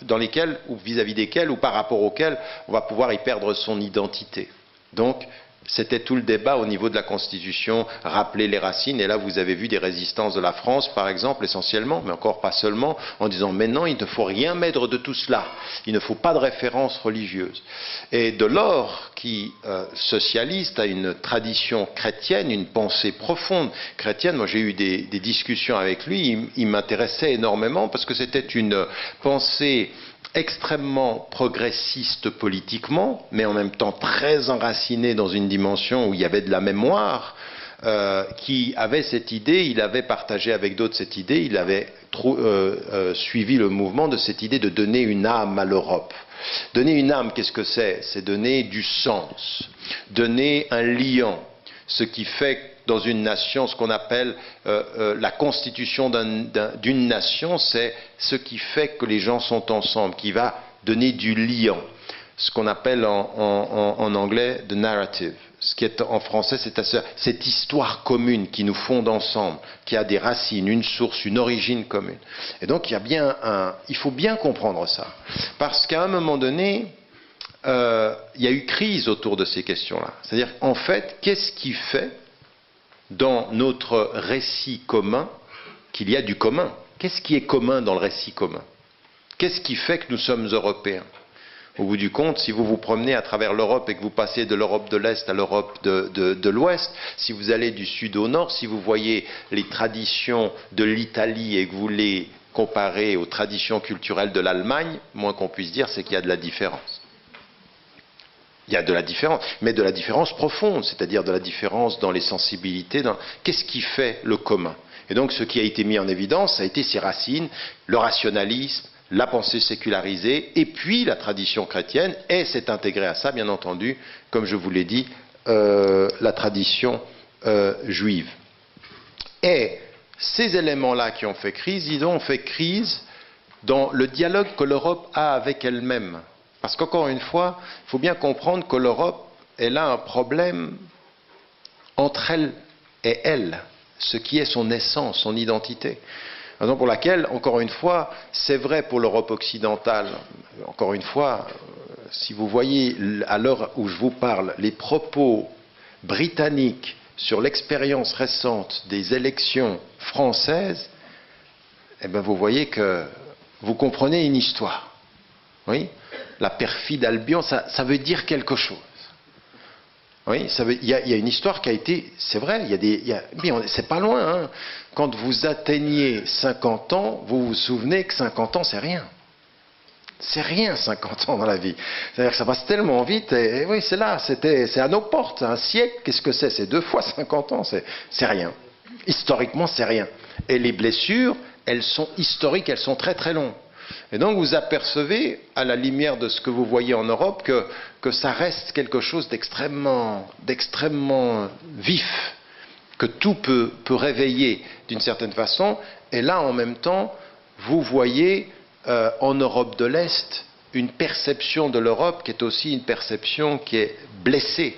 [SPEAKER 3] dans lesquels, ou vis-à-vis desquels, ou par rapport auxquels, on va pouvoir y perdre son identité. Donc, c'était tout le débat au niveau de la Constitution, rappeler les racines, et là vous avez vu des résistances de la France, par exemple, essentiellement, mais encore pas seulement, en disant mais non, il ne faut rien mettre de tout cela, il ne faut pas de référence religieuse. Et Delors, qui socialiste, a une tradition chrétienne, une pensée profonde chrétienne. Moi j'ai eu des discussions avec lui, il m'intéressait énormément parce que c'était une pensée extrêmement progressiste politiquement, mais en même temps très enraciné dans une dimension où il y avait de la mémoire, qui avait cette idée, il avait partagé avec d'autres cette idée, il avait suivi le mouvement de cette idée de donner une âme à l'Europe. Donner une âme, qu'est-ce que c'est? C'est donner du sens, donner un liant, ce qui fait dans une nation, ce qu'on appelle la constitution d'une nation, c'est ce qui fait que les gens sont ensemble, qui va donner du liant, ce qu'on appelle en anglais the narrative. Ce qui est en français, c'est cette histoire commune qui nous fonde ensemble, qui a des racines, une source, une origine commune. Et donc il faut bien comprendre ça, parce qu'à un moment donné, il y a eu crise autour de ces questions-là. C'est-à-dire, en fait, qu'est-ce qui fait dans notre récit commun qu'il y a du commun? Qu'est-ce qui est commun dans le récit commun? Qu'est-ce qui fait que nous sommes Européens? Au bout du compte, si vous vous promenez à travers l'Europe et que vous passez de l'Europe de l'Est à l'Europe de l'Ouest, si vous allez du Sud au Nord, si vous voyez les traditions de l'Italie et que vous les comparez aux traditions culturelles de l'Allemagne, moins qu'on puisse dire, c'est qu'il y a de la différence. Il y a de la différence, mais de la différence profonde, c'est-à-dire de la différence dans les sensibilités. Qu'est-ce qui fait le commun? Et donc ce qui a été mis en évidence, ça a été ses racines, le rationalisme, la pensée sécularisée, et puis la tradition chrétienne, et c'est intégré à ça, bien entendu, comme je vous l'ai dit, la tradition juive. Et ces éléments-là qui ont fait crise, ils ont fait crise dans le dialogue que l'Europe a avec elle-même. Parce qu'encore une fois, il faut bien comprendre que l'Europe, elle a un problème entre elle et elle, ce qui est son essence, son identité. Raison pour laquelle, encore une fois, c'est vrai pour l'Europe occidentale. Encore une fois, si vous voyez à l'heure où je vous parle les propos britanniques sur l'expérience récente des élections françaises, eh bien vous voyez que vous comprenez une histoire. Oui, la perfide Albion, ça veut dire quelque chose. Oui, il y a une histoire qui a été, c'est vrai, c'est pas loin. Hein. Quand vous atteignez 50 ans, vous vous souvenez que 50 ans, c'est rien. C'est rien, 50 ans dans la vie. C'est-à-dire que ça passe tellement vite, et oui, c'est là, c'est à nos portes. Un siècle, qu'est-ce que c'est? C'est 2 fois 50 ans, c'est rien. Historiquement, c'est rien. Et les blessures, elles sont historiques, elles sont très très longues. Et donc vous apercevez, à la lumière de ce que vous voyez en Europe, que ça reste quelque chose d'extrêmement vif, que tout peut réveiller d'une certaine façon. Et là, en même temps, vous voyez en Europe de l'Est une perception de l'Europe qui est aussi une perception qui est blessée,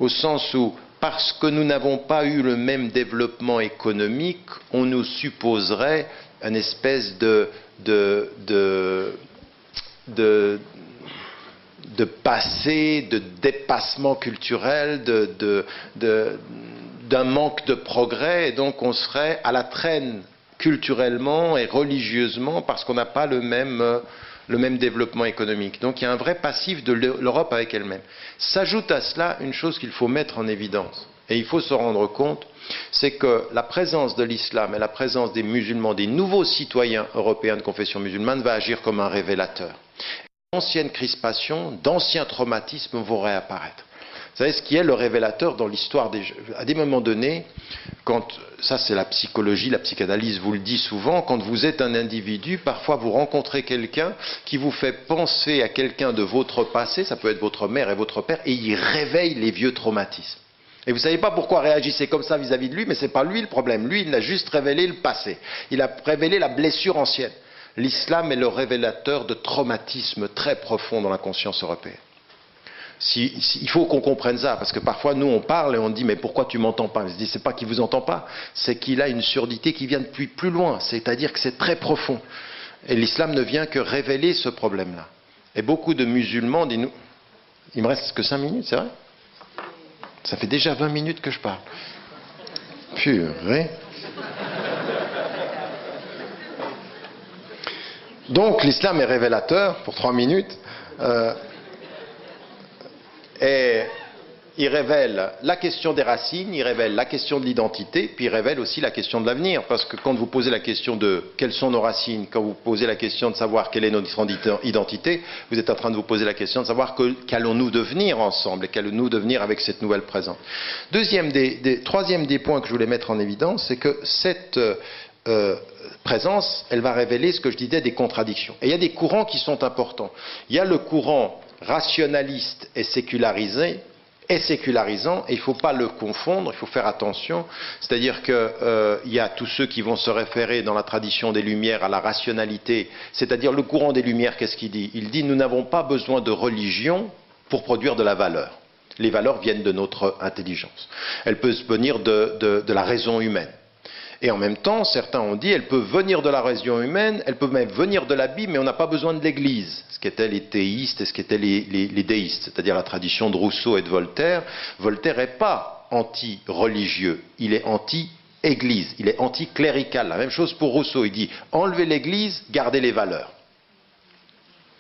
[SPEAKER 3] au sens où, parce que nous n'avons pas eu le même développement économique, on nous supposerait une espèce de passé, de dépassement culturel, d'un manque de progrès, et donc on serait à la traîne culturellement et religieusement parce qu'on n'a pas le même développement économique. Donc il y a un vrai passif de l'Europe avec elle-même. S'ajoute à cela une chose qu'il faut mettre en évidence, et il faut se rendre compte, c'est que la présence de l'islam et la présence des musulmans, des nouveaux citoyens européens de confession musulmane, va agir comme un révélateur. D'anciennes crispations, d'anciens traumatismes vont réapparaître. Vous savez ce qui est le révélateur dans l'histoire des Juifs? À des moments donnés, ça c'est la psychologie, la psychanalyse vous le dit souvent, quand vous êtes un individu, parfois vous rencontrez quelqu'un qui vous fait penser à quelqu'un de votre passé, ça peut être votre mère et votre père, et il réveille les vieux traumatismes. Et vous ne savez pas pourquoi réagissez comme ça vis-à-vis de lui, mais ce n'est pas lui le problème. Lui, il a juste révélé le passé. Il a révélé la blessure ancienne. L'islam est le révélateur de traumatismes très profonds dans la conscience européenne. Il faut qu'on comprenne ça, parce que parfois nous on parle et on dit mais pourquoi tu m'entends pas? Je dis c'est pas qu'il vous entend pas, c'est qu'il a une surdité qui vient depuis plus loin, c'est-à-dire que c'est très profond. Et l'islam ne vient que révéler ce problème-là. Et beaucoup de musulmans disent nous, il me reste que 5 minutes, c'est vrai? Ça fait déjà 20 minutes que je parle. Purée. Donc l'islam est révélateur pour 3 minutes. Et il révèle la question des racines, il révèle la question de l'identité, puis il révèle aussi la question de l'avenir. Parce que quand vous posez la question de quelles sont nos racines, quand vous posez la question de savoir quelle est notre identité, vous êtes en train de vous poser la question de savoir qu'allons-nous devenir ensemble et qu'allons-nous devenir avec cette nouvelle présente. Troisième des points que je voulais mettre en évidence, c'est que cette présence, elle va révéler ce que je disais des contradictions. Et il y a des courants qui sont importants. Il y a le courant rationaliste et sécularisé, et sécularisant, et il ne faut pas le confondre, il faut faire attention. C'est-à-dire qu'il y a tous ceux qui vont se référer dans la tradition des Lumières à la rationalité, c'est-à-dire le courant des Lumières, qu'est-ce qu'il dit? Il dit nous n'avons pas besoin de religion pour produire de la valeur. Les valeurs viennent de notre intelligence. Elles peuvent venir de la raison humaine. Et en même temps, certains ont dit, elles peuvent venir de la raison humaine, elles peuvent même venir de la Bible, mais on n'a pas besoin de l'Église, ce qu'étaient les théistes et ce qu'étaient les déistes, c'est-à-dire la tradition de Rousseau et de Voltaire. Voltaire n'est pas anti-religieux, il est anti-Église, il est anti-clérical. La même chose pour Rousseau, il dit, enlevez l'Église, gardez les valeurs.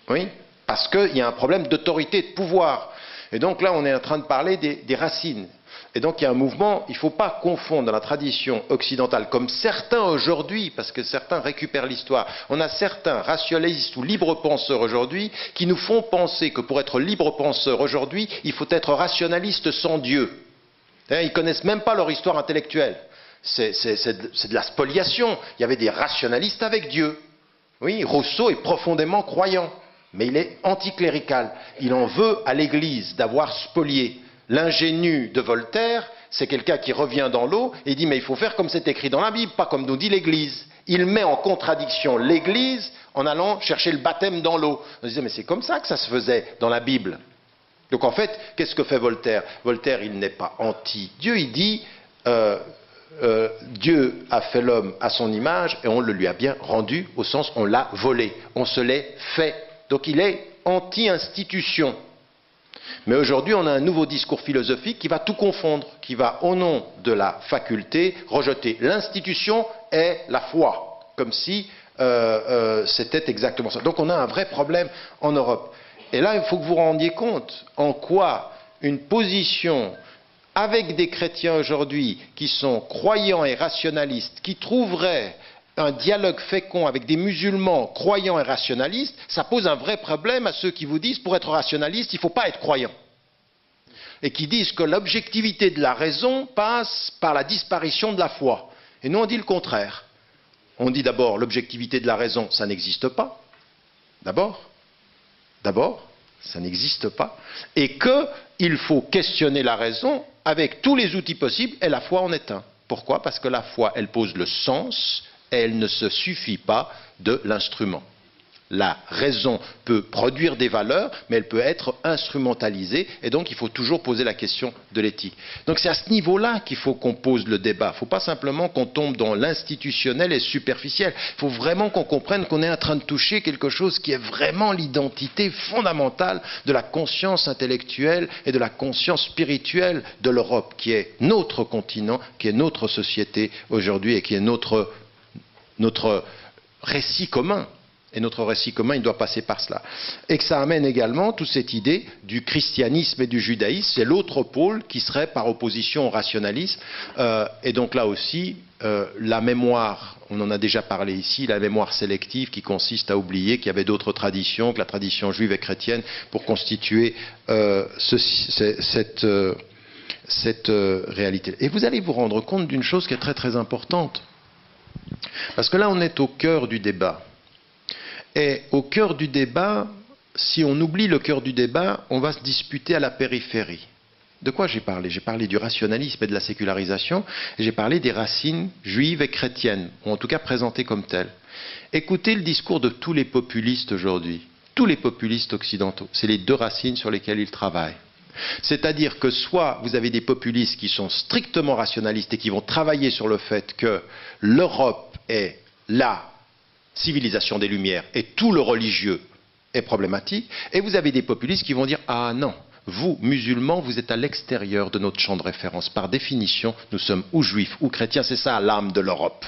[SPEAKER 3] Oui, parce qu'il y a un problème d'autorité, de pouvoir. Et donc là, on est en train de parler des racines. Et donc il y a un mouvement, il ne faut pas confondre dans la tradition occidentale, comme certains aujourd'hui, parce que certains récupèrent l'histoire, on a certains rationalistes ou libres-penseurs aujourd'hui qui nous font penser que pour être libre-penseur aujourd'hui, il faut être rationaliste sans Dieu. Ils ne connaissent même pas leur histoire intellectuelle. C'est de la spoliation. Il y avait des rationalistes avec Dieu. Oui, Rousseau est profondément croyant, mais il est anticlérical. Il en veut à l'Église d'avoir spolié. L'ingénu de Voltaire, c'est quelqu'un qui revient dans l'eau et dit mais il faut faire comme c'est écrit dans la Bible, pas comme nous dit l'Église. Il met en contradiction l'Église en allant chercher le baptême dans l'eau. On disait mais c'est comme ça que ça se faisait dans la Bible. Donc en fait, qu'est-ce que fait Voltaire? Voltaire, il n'est pas anti-Dieu, il dit Dieu a fait l'homme à son image et on le lui a bien rendu, au sens on l'a volé, on se l'est fait. Donc il est anti-institution. Mais aujourd'hui, on a un nouveau discours philosophique qui va tout confondre, qui va, au nom de la faculté, rejeter l'institution et la foi, comme si c'était exactement ça. Donc on a un vrai problème en Europe. Et là, il faut que vous vous rendiez compte en quoi une position avec des chrétiens aujourd'hui qui sont croyants et rationalistes, qui trouveraient un dialogue fécond avec des musulmans croyants et rationalistes, ça pose un vrai problème à ceux qui vous disent pour être rationaliste, il ne faut pas être croyant. Et qui disent que l'objectivité de la raison passe par la disparition de la foi. Et nous on dit le contraire. On dit d'abord l'objectivité de la raison, ça n'existe pas. D'abord, ça n'existe pas. Et qu'il faut questionner la raison avec tous les outils possibles, et la foi en est un. Pourquoi? Parce que la foi, elle pose le sens, et elle ne se suffit pas de l'instrument. La raison peut produire des valeurs, mais elle peut être instrumentalisée, et donc il faut toujours poser la question de l'éthique. Donc c'est à ce niveau-là qu'il faut qu'on pose le débat. Il ne faut pas simplement qu'on tombe dans l'institutionnel et superficiel. Il faut vraiment qu'on comprenne qu'on est en train de toucher quelque chose qui est vraiment l'identité fondamentale de la conscience intellectuelle et de la conscience spirituelle de l'Europe, qui est notre continent, qui est notre société aujourd'hui et qui est notre récit commun. Et notre récit commun, il doit passer par cela. Et que ça amène également toute cette idée du christianisme et du judaïsme. C'est l'autre pôle qui serait par opposition au rationalisme. Et donc là aussi, la mémoire, on en a déjà parlé ici, la mémoire sélective qui consiste à oublier qu'il y avait d'autres traditions que la tradition juive et chrétienne pour constituer cette réalité. Et vous allez vous rendre compte d'une chose qui est très très importante. Parce que là, on est au cœur du débat. Et au cœur du débat, si on oublie le cœur du débat, on va se disputer à la périphérie. De quoi j'ai parlé? J'ai parlé du rationalisme et de la sécularisation, et j'ai parlé des racines juives et chrétiennes, ou en tout cas présentées comme telles. Écoutez le discours de tous les populistes aujourd'hui, tous les populistes occidentaux, c'est les deux racines sur lesquelles ils travaillent. C'est-à-dire que soit vous avez des populistes qui sont strictement rationalistes et qui vont travailler sur le fait que l'Europe est la civilisation des Lumières et tout le religieux est problématique, et vous avez des populistes qui vont dire « Ah non, vous, musulmans, vous êtes à l'extérieur de notre champ de référence. Par définition, nous sommes ou juifs ou chrétiens, c'est ça l'âme de l'Europe. »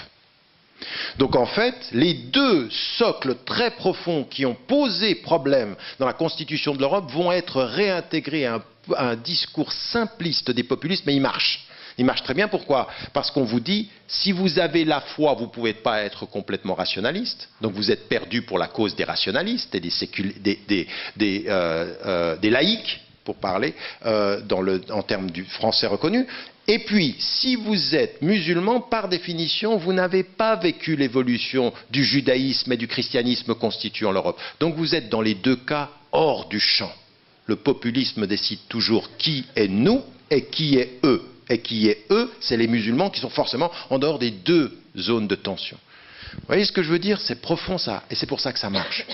[SPEAKER 3] Donc en fait, les deux socles très profonds qui ont posé problème dans la constitution de l'Europe vont être réintégrés à un discours simpliste des populistes, mais il marche. Il marche très bien, pourquoi? Parce qu'on vous dit, si vous avez la foi, vous ne pouvez pas être complètement rationaliste, donc vous êtes perdu pour la cause des rationalistes et des laïcs, pour parler en termes du français reconnu. Et puis, si vous êtes musulman, par définition, vous n'avez pas vécu l'évolution du judaïsme et du christianisme constituant l'Europe. Donc vous êtes dans les deux cas hors du champ. Le populisme décide toujours qui est nous et qui est eux. Et qui est eux, c'est les musulmans qui sont forcément en dehors des deux zones de tension. Vous voyez ce que je veux dire? C'est profond ça, et c'est pour ça que ça marche.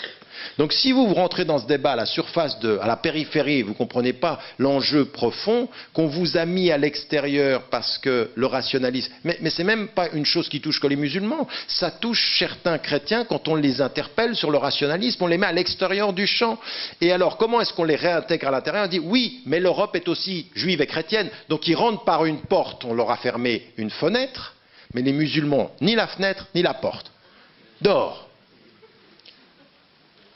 [SPEAKER 3] Donc si vous rentrez dans ce débat à la surface, à la périphérie, vous ne comprenez pas l'enjeu profond qu'on vous a mis à l'extérieur parce que le rationalisme... Mais ce n'est même pas une chose qui touche que les musulmans, ça touche certains chrétiens quand on les interpelle sur le rationalisme, on les met à l'extérieur du champ. Et alors comment est-ce qu'on les réintègre à l'intérieur? On dit oui, mais l'Europe est aussi juive et chrétienne, donc ils rentrent par une porte, on leur a fermé une fenêtre, mais les musulmans, ni la fenêtre, ni la porte. Dehors.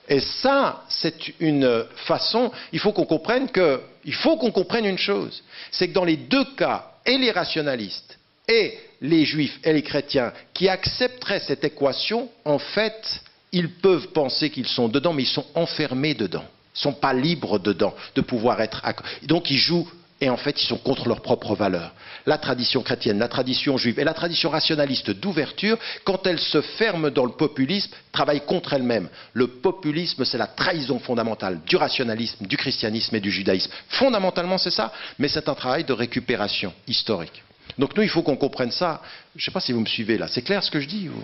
[SPEAKER 3] Et ça, c'est une façon, il faut qu'on comprenne une chose, c'est que dans les deux cas, et les rationalistes, et les juifs, et les chrétiens, qui accepteraient cette équation, en fait, ils peuvent penser qu'ils sont dedans, mais ils sont enfermés dedans. Ils ne sont pas libres dedans, de pouvoir être... Donc ils jouent... Et en fait, ils sont contre leurs propres valeurs. La tradition chrétienne, la tradition juive et la tradition rationaliste d'ouverture, quand elles se ferment dans le populisme, travaillent contre elles-mêmes. Le populisme, c'est la trahison fondamentale du rationalisme, du christianisme et du judaïsme. Fondamentalement, c'est ça, mais c'est un travail de récupération historique. Donc nous, il faut qu'on comprenne ça. Je ne sais pas si vous me suivez là. C'est clair ce que je dis ou...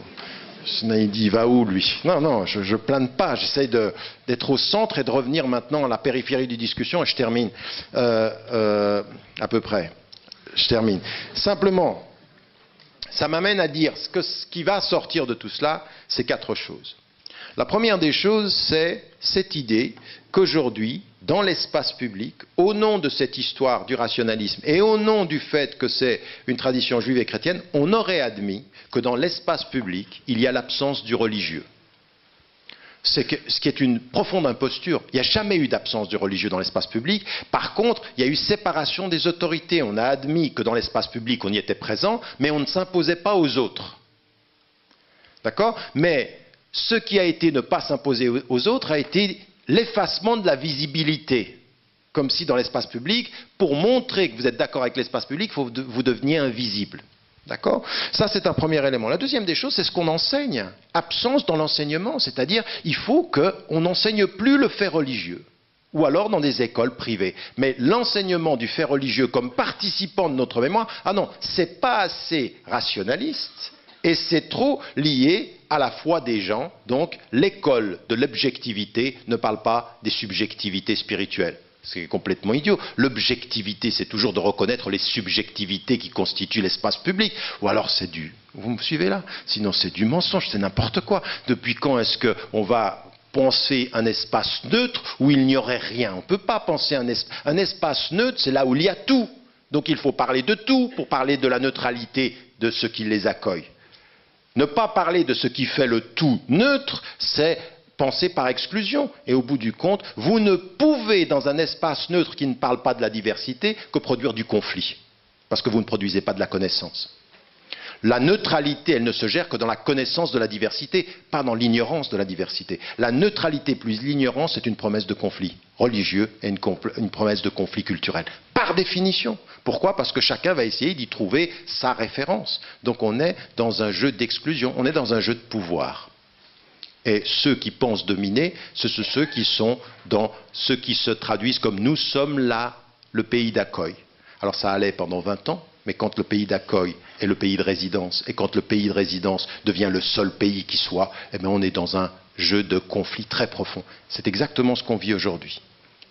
[SPEAKER 3] Il dit, il va où lui? Non, je plane pas, j'essaye d'être au centre et de revenir maintenant à la périphérie du discussion et je termine à peu près. Je termine. Simplement, ça m'amène à dire ce qui va sortir de tout cela, c'est 4 choses. La première des choses, c'est cette idée qu'aujourd'hui, dans l'espace public, au nom de cette histoire du rationalisme et au nom du fait que c'est une tradition juive et chrétienne, on aurait admis que dans l'espace public, il y a l'absence du religieux. Ce qui est une profonde imposture. Il n'y a jamais eu d'absence du religieux dans l'espace public. Par contre, il y a eu séparation des autorités. On a admis que dans l'espace public, on y était présent, mais on ne s'imposait pas aux autres. D'accord? Mais ce qui a été ne pas s'imposer aux autres a été l'effacement de la visibilité. Comme si dans l'espace public, pour montrer que vous êtes d'accord avec l'espace public, vous deveniez invisible. D'accord? Ça, c'est un premier élément. La deuxième des choses, c'est ce qu'on enseigne. Absence dans l'enseignement, c'est-à-dire il faut qu'on n'enseigne plus le fait religieux. Ou alors dans des écoles privées. Mais l'enseignement du fait religieux comme participant de notre mémoire, ah non, c'est pas assez rationaliste et c'est trop lié à la foi des gens. Donc l'école de l'objectivité ne parle pas des subjectivités spirituelles. C'est complètement idiot. L'objectivité, c'est toujours de reconnaître les subjectivités qui constituent l'espace public. Ou alors c'est du... Vous me suivez là? Sinon c'est du mensonge, c'est n'importe quoi. Depuis quand est-ce qu'on va penser un espace neutre où il n'y aurait rien? On ne peut pas penser un espace neutre, c'est là où il y a tout. Donc il faut parler de tout pour parler de la neutralité de ceux qui les accueillent. Ne pas parler de ce qui fait le tout neutre, c'est penser par exclusion. Et au bout du compte, vous ne pouvez, dans un espace neutre qui ne parle pas de la diversité, que produire du conflit. Parce que vous ne produisez pas de la connaissance. La neutralité, elle ne se gère que dans la connaissance de la diversité, pas dans l'ignorance de la diversité. La neutralité plus l'ignorance, c'est une promesse de conflit religieux et une promesse de conflit culturel. Par définition. Pourquoi? Parce que chacun va essayer d'y trouver sa référence. Donc on est dans un jeu d'exclusion, on est dans un jeu de pouvoir. Et ceux qui pensent dominer, ce sont ceux qui sont dans ceux qui se traduisent comme nous sommes là, le pays d'accueil. Alors ça allait pendant 20 ans, mais quand le pays d'accueil est le pays de résidence, et quand le pays de résidence devient le seul pays qui soit, eh bien on est dans un jeu de conflit très profond. C'est exactement ce qu'on vit aujourd'hui.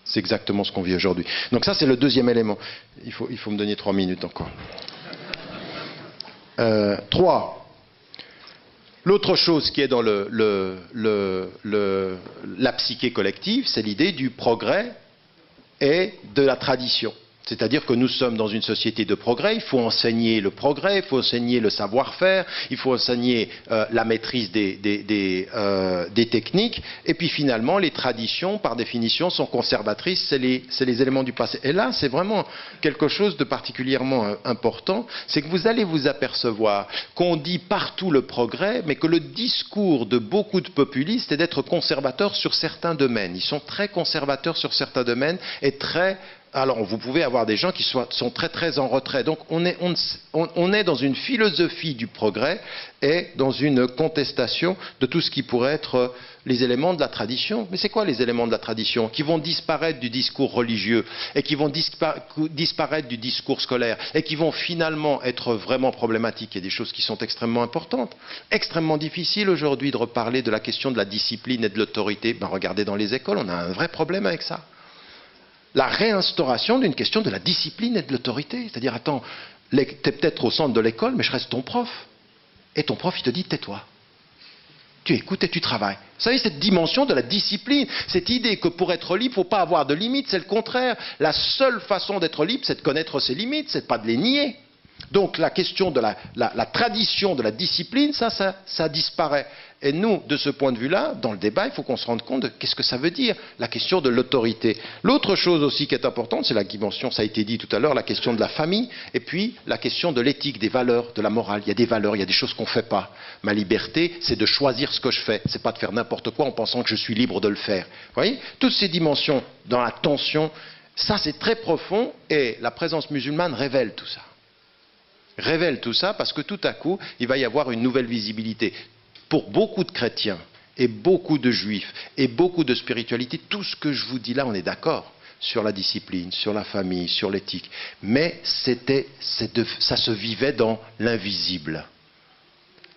[SPEAKER 3] C'est exactement ce qu'on vit aujourd'hui. Donc ça, c'est le deuxième élément. Il faut me donner 3 minutes encore. 3. L'autre chose qui est dans la psyché collective, c'est l'idée du progrès et de la tradition. C'est-à-dire que nous sommes dans une société de progrès, il faut enseigner le progrès, il faut enseigner le savoir-faire, il faut enseigner la maîtrise des techniques, et puis finalement, les traditions, par définition, sont conservatrices, c'est les éléments du passé. Et là, c'est vraiment quelque chose de particulièrement important, c'est que vous allez vous apercevoir qu'on dit partout le progrès, mais que le discours de beaucoup de populistes est d'être conservateurs sur certains domaines. Ils sont très conservateurs sur certains domaines et très... Alors, vous pouvez avoir des gens qui sont très très en retrait. Donc, on est dans une philosophie du progrès et dans une contestation de tout ce qui pourrait être les éléments de la tradition. Mais c'est quoi les éléments de la tradition? Qui vont disparaître du discours religieux et qui vont disparaître du discours scolaire et qui vont finalement être vraiment problématiques. Il y a des choses qui sont extrêmement importantes. Extrêmement difficile aujourd'hui de reparler de la question de la discipline et de l'autorité. Ben, regardez dans les écoles, on a un vrai problème avec ça. La réinstauration d'une question de la discipline et de l'autorité. C'est-à-dire, attends, tu es peut-être au centre de l'école, mais je reste ton prof. Et ton prof, il te dit, tais-toi. Tu écoutes et tu travailles. Vous savez, cette dimension de la discipline, cette idée que pour être libre, il ne faut pas avoir de limites, c'est le contraire. La seule façon d'être libre, c'est de connaître ses limites, c'est pas de les nier. Donc la question de la tradition de la discipline, ça disparaît. Et nous, de ce point de vue-là, dans le débat, il faut qu'on se rende compte de qu'est-ce que ça veut dire, la question de l'autorité. L'autre chose aussi qui est importante, c'est la dimension, ça a été dit tout à l'heure, la question de la famille, et puis la question de l'éthique, des valeurs, de la morale. Il y a des valeurs, il y a des choses qu'on ne fait pas. Ma liberté, c'est de choisir ce que je fais. C'est pas de faire n'importe quoi en pensant que je suis libre de le faire. Vous voyez? Toutes ces dimensions dans la tension, ça c'est très profond, et la présence musulmane révèle tout ça. Révèle tout ça parce que tout à coup, il va y avoir une nouvelle visibilité. Pour beaucoup de chrétiens et beaucoup de juifs et beaucoup de spiritualité, tout ce que je vous dis là, on est d'accord sur la discipline, sur la famille, sur l'éthique. Mais ça se vivait dans l'invisible.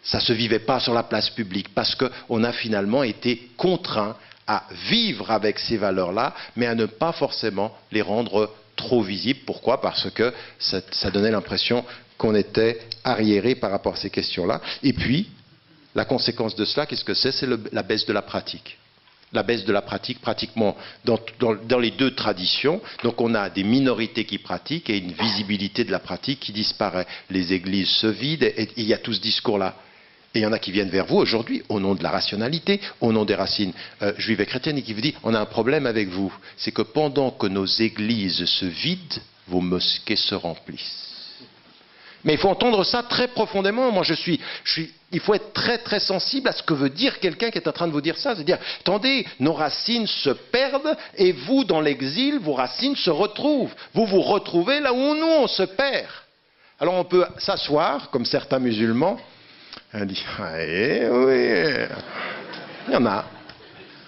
[SPEAKER 3] Ça ne se vivait pas sur la place publique parce qu'on a finalement été contraint à vivre avec ces valeurs-là, mais à ne pas forcément les rendre trop visibles. Pourquoi? Parce que ça donnait l'impression qu'on était arriéré par rapport à ces questions-là. Et puis, la conséquence de cela, qu'est-ce que c'est? C'est la baisse de la pratique. La baisse de la pratique pratiquement dans les deux traditions. Donc on a des minorités qui pratiquent et une visibilité de la pratique qui disparaît. Les églises se vident et il y a tout ce discours-là. Et il y en a qui viennent vers vous aujourd'hui au nom de la rationalité, au nom des racines juives et chrétiennes et qui vous disent on a un problème avec vous. C'est que pendant que nos églises se vident, vos mosquées se remplissent. Mais il faut entendre ça très profondément. Moi, il faut être très très sensible à ce que veut dire quelqu'un qui est en train de vous dire ça. C'est-à-dire, attendez, nos racines se perdent et vous, dans l'exil, vos racines se retrouvent. Vous vous retrouvez là où nous, on se perd. Alors on peut s'asseoir, comme certains musulmans, et dire, oui, il y en a.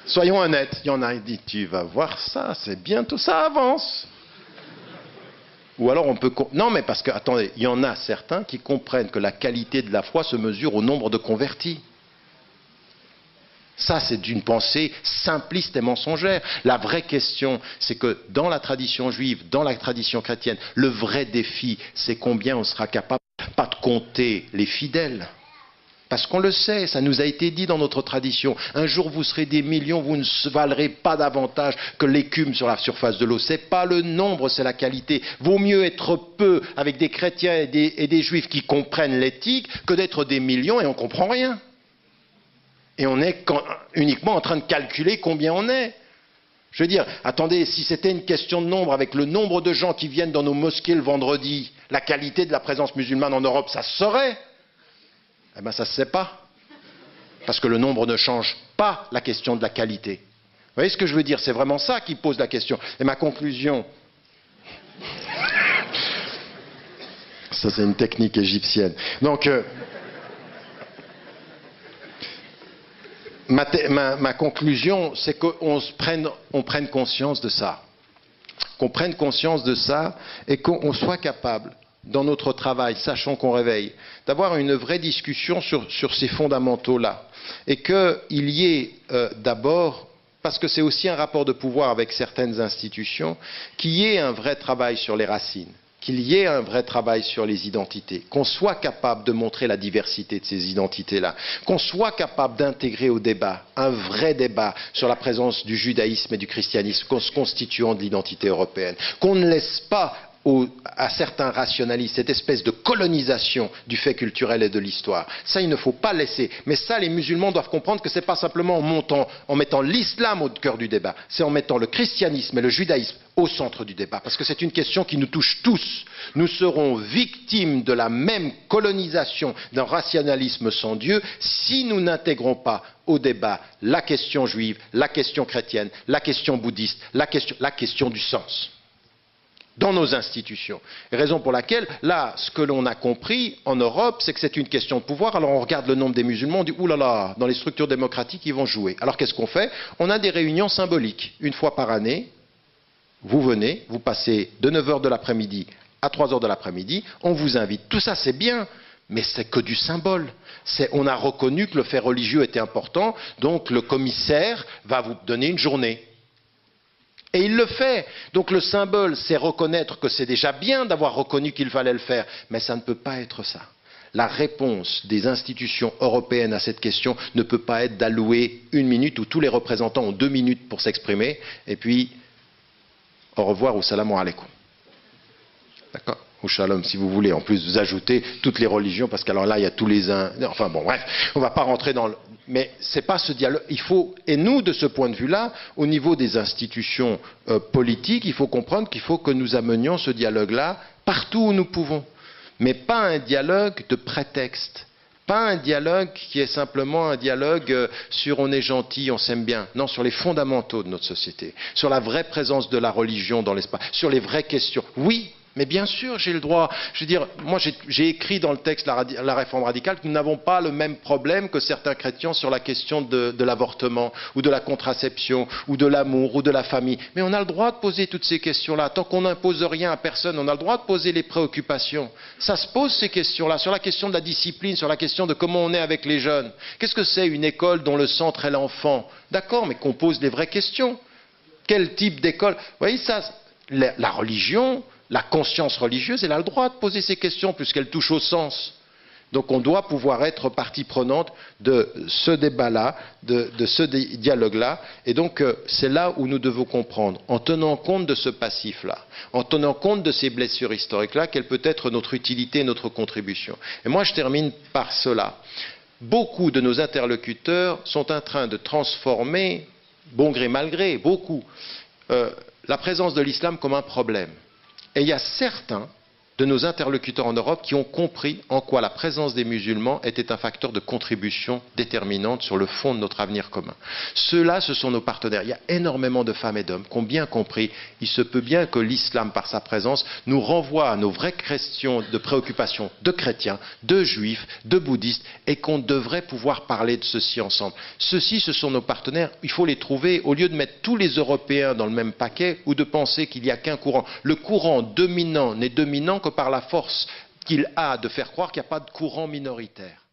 [SPEAKER 3] Soyons honnêtes, il y en a, il dit, tu vas voir ça, c'est bientôt, ça avance. Ou alors on peut... Non, mais parce que, attendez, il y en a certains qui comprennent que la qualité de la foi se mesure au nombre de convertis. Ça, c'est d'une pensée simpliste et mensongère. La vraie question, c'est que dans la tradition juive, dans la tradition chrétienne, le vrai défi, c'est combien on sera capable, pas de compter les fidèles. Parce qu'on le sait, ça nous a été dit dans notre tradition. Un jour, vous serez des millions, vous ne valerez pas davantage que l'écume sur la surface de l'eau. Ce n'est pas le nombre, c'est la qualité. Vaut mieux être peu avec des chrétiens et des juifs qui comprennent l'éthique que d'être des millions et on ne comprend rien. Et on est uniquement en train de calculer combien on est. Je veux dire, attendez, si c'était une question de nombre, avec le nombre de gens qui viennent dans nos mosquées le vendredi, la qualité de la présence musulmane en Europe, ça se saurait. Eh bien, ça ne se sait pas. Parce que le nombre ne change pas la question de la qualité. Vous voyez ce que je veux dire? C'est vraiment ça qui pose la question. Et ma conclusion... Ça, c'est une technique égyptienne. Donc, ma conclusion, c'est qu'on prenne conscience de ça. Qu'on prenne conscience de ça et qu'on soit capable, dans notre travail, sachant qu'on réveille, d'avoir une vraie discussion sur ces fondamentaux-là. Et qu'il y ait d'abord, parce que c'est aussi un rapport de pouvoir avec certaines institutions, qu'il y ait un vrai travail sur les racines, qu'il y ait un vrai travail sur les identités, qu'on soit capable de montrer la diversité de ces identités-là, qu'on soit capable d'intégrer au débat un vrai débat sur la présence du judaïsme et du christianisme constituant de l'identité européenne, qu'on ne laisse pas à certains rationalistes, cette espèce de colonisation du fait culturel et de l'histoire. Ça, il ne faut pas laisser. Mais ça, les musulmans doivent comprendre que ce n'est pas simplement en mettant l'islam au cœur du débat, c'est en mettant le christianisme et le judaïsme au centre du débat. Parce que c'est une question qui nous touche tous. Nous serons victimes de la même colonisation d'un rationalisme sans Dieu si nous n'intégrons pas au débat la question juive, la question chrétienne, la question bouddhiste, la question du sens dans nos institutions. Et raison pour laquelle, là, ce que l'on a compris en Europe, c'est que c'est une question de pouvoir. Alors on regarde le nombre des musulmans, on dit, oulala, dans les structures démocratiques, ils vont jouer. Alors qu'est-ce qu'on fait? On a des réunions symboliques. Une fois par année, vous venez, vous passez de 9h de l'après-midi à 3h de l'après-midi, on vous invite. Tout ça, c'est bien, mais c'est que du symbole. On a reconnu que le fait religieux était important, donc le commissaire va vous donner une journée. Et il le fait. Donc le symbole, c'est reconnaître que c'est déjà bien d'avoir reconnu qu'il fallait le faire. Mais ça ne peut pas être ça. La réponse des institutions européennes à cette question ne peut pas être d'allouer 1 minute où tous les représentants ont 2 minutes pour s'exprimer, et puis au revoir ou salam alaikum. D'accord? Ou shalom, si vous voulez. En plus, vous ajoutez toutes les religions, parce qu'alors là, il y a tous les... Enfin bon, bref, on ne va pas rentrer dans le... Mais ce n'est pas ce dialogue. Il faut... Et nous, de ce point de vue-là, au niveau des institutions politiques, il faut comprendre qu'il faut que nous amenions ce dialogue-là partout où nous pouvons. Mais pas un dialogue de prétexte. Pas un dialogue qui est simplement un dialogue sur on est gentil, on s'aime bien. Non, sur les fondamentaux de notre société. Sur la vraie présence de la religion dans l'espace. Sur les vraies questions. Oui, mais bien sûr, j'ai le droit. Je veux dire, moi, j'ai écrit dans le texte la réforme radicale que nous n'avons pas le même problème que certains chrétiens sur la question de l'avortement, ou de la contraception, ou de l'amour, ou de la famille. Mais on a le droit de poser toutes ces questions-là. Tant qu'on n'impose rien à personne, on a le droit de poser les préoccupations. Ça se pose, ces questions-là, sur la question de la discipline, sur la question de comment on est avec les jeunes. Qu'est-ce que c'est une école dont le centre est l'enfant? D'accord, mais qu'on pose les vraies questions. Quel type d'école? Vous voyez ça, la religion... La conscience religieuse, elle a le droit de poser ces questions puisqu'elle touche au sens. Donc on doit pouvoir être partie prenante de ce débat-là, de ce dialogue-là. Et donc c'est là où nous devons comprendre, en tenant compte de ce passif-là, en tenant compte de ces blessures historiques-là, quelle peut être notre utilité, notre contribution. Et moi je termine par cela. Beaucoup de nos interlocuteurs sont en train de transformer, bon gré mal gré, beaucoup, la présence de l'islam comme un problème. Et il y a certains de nos interlocuteurs en Europe qui ont compris en quoi la présence des musulmans était un facteur de contribution déterminante sur le fond de notre avenir commun. Ceux-là, ce sont nos partenaires. Il y a énormément de femmes et d'hommes qui ont bien compris. Il se peut bien que l'islam, par sa présence, nous renvoie à nos vraies questions de préoccupation de chrétiens, de juifs, de bouddhistes, et qu'on devrait pouvoir parler de ceci ensemble. Ceux-ci, ce sont nos partenaires. Il faut les trouver, au lieu de mettre tous les Européens dans le même paquet, ou de penser qu'il n'y a qu'un courant. Le courant dominant n'est dominant que par la force qu'il a de faire croire qu'il n'y a pas de courant minoritaire.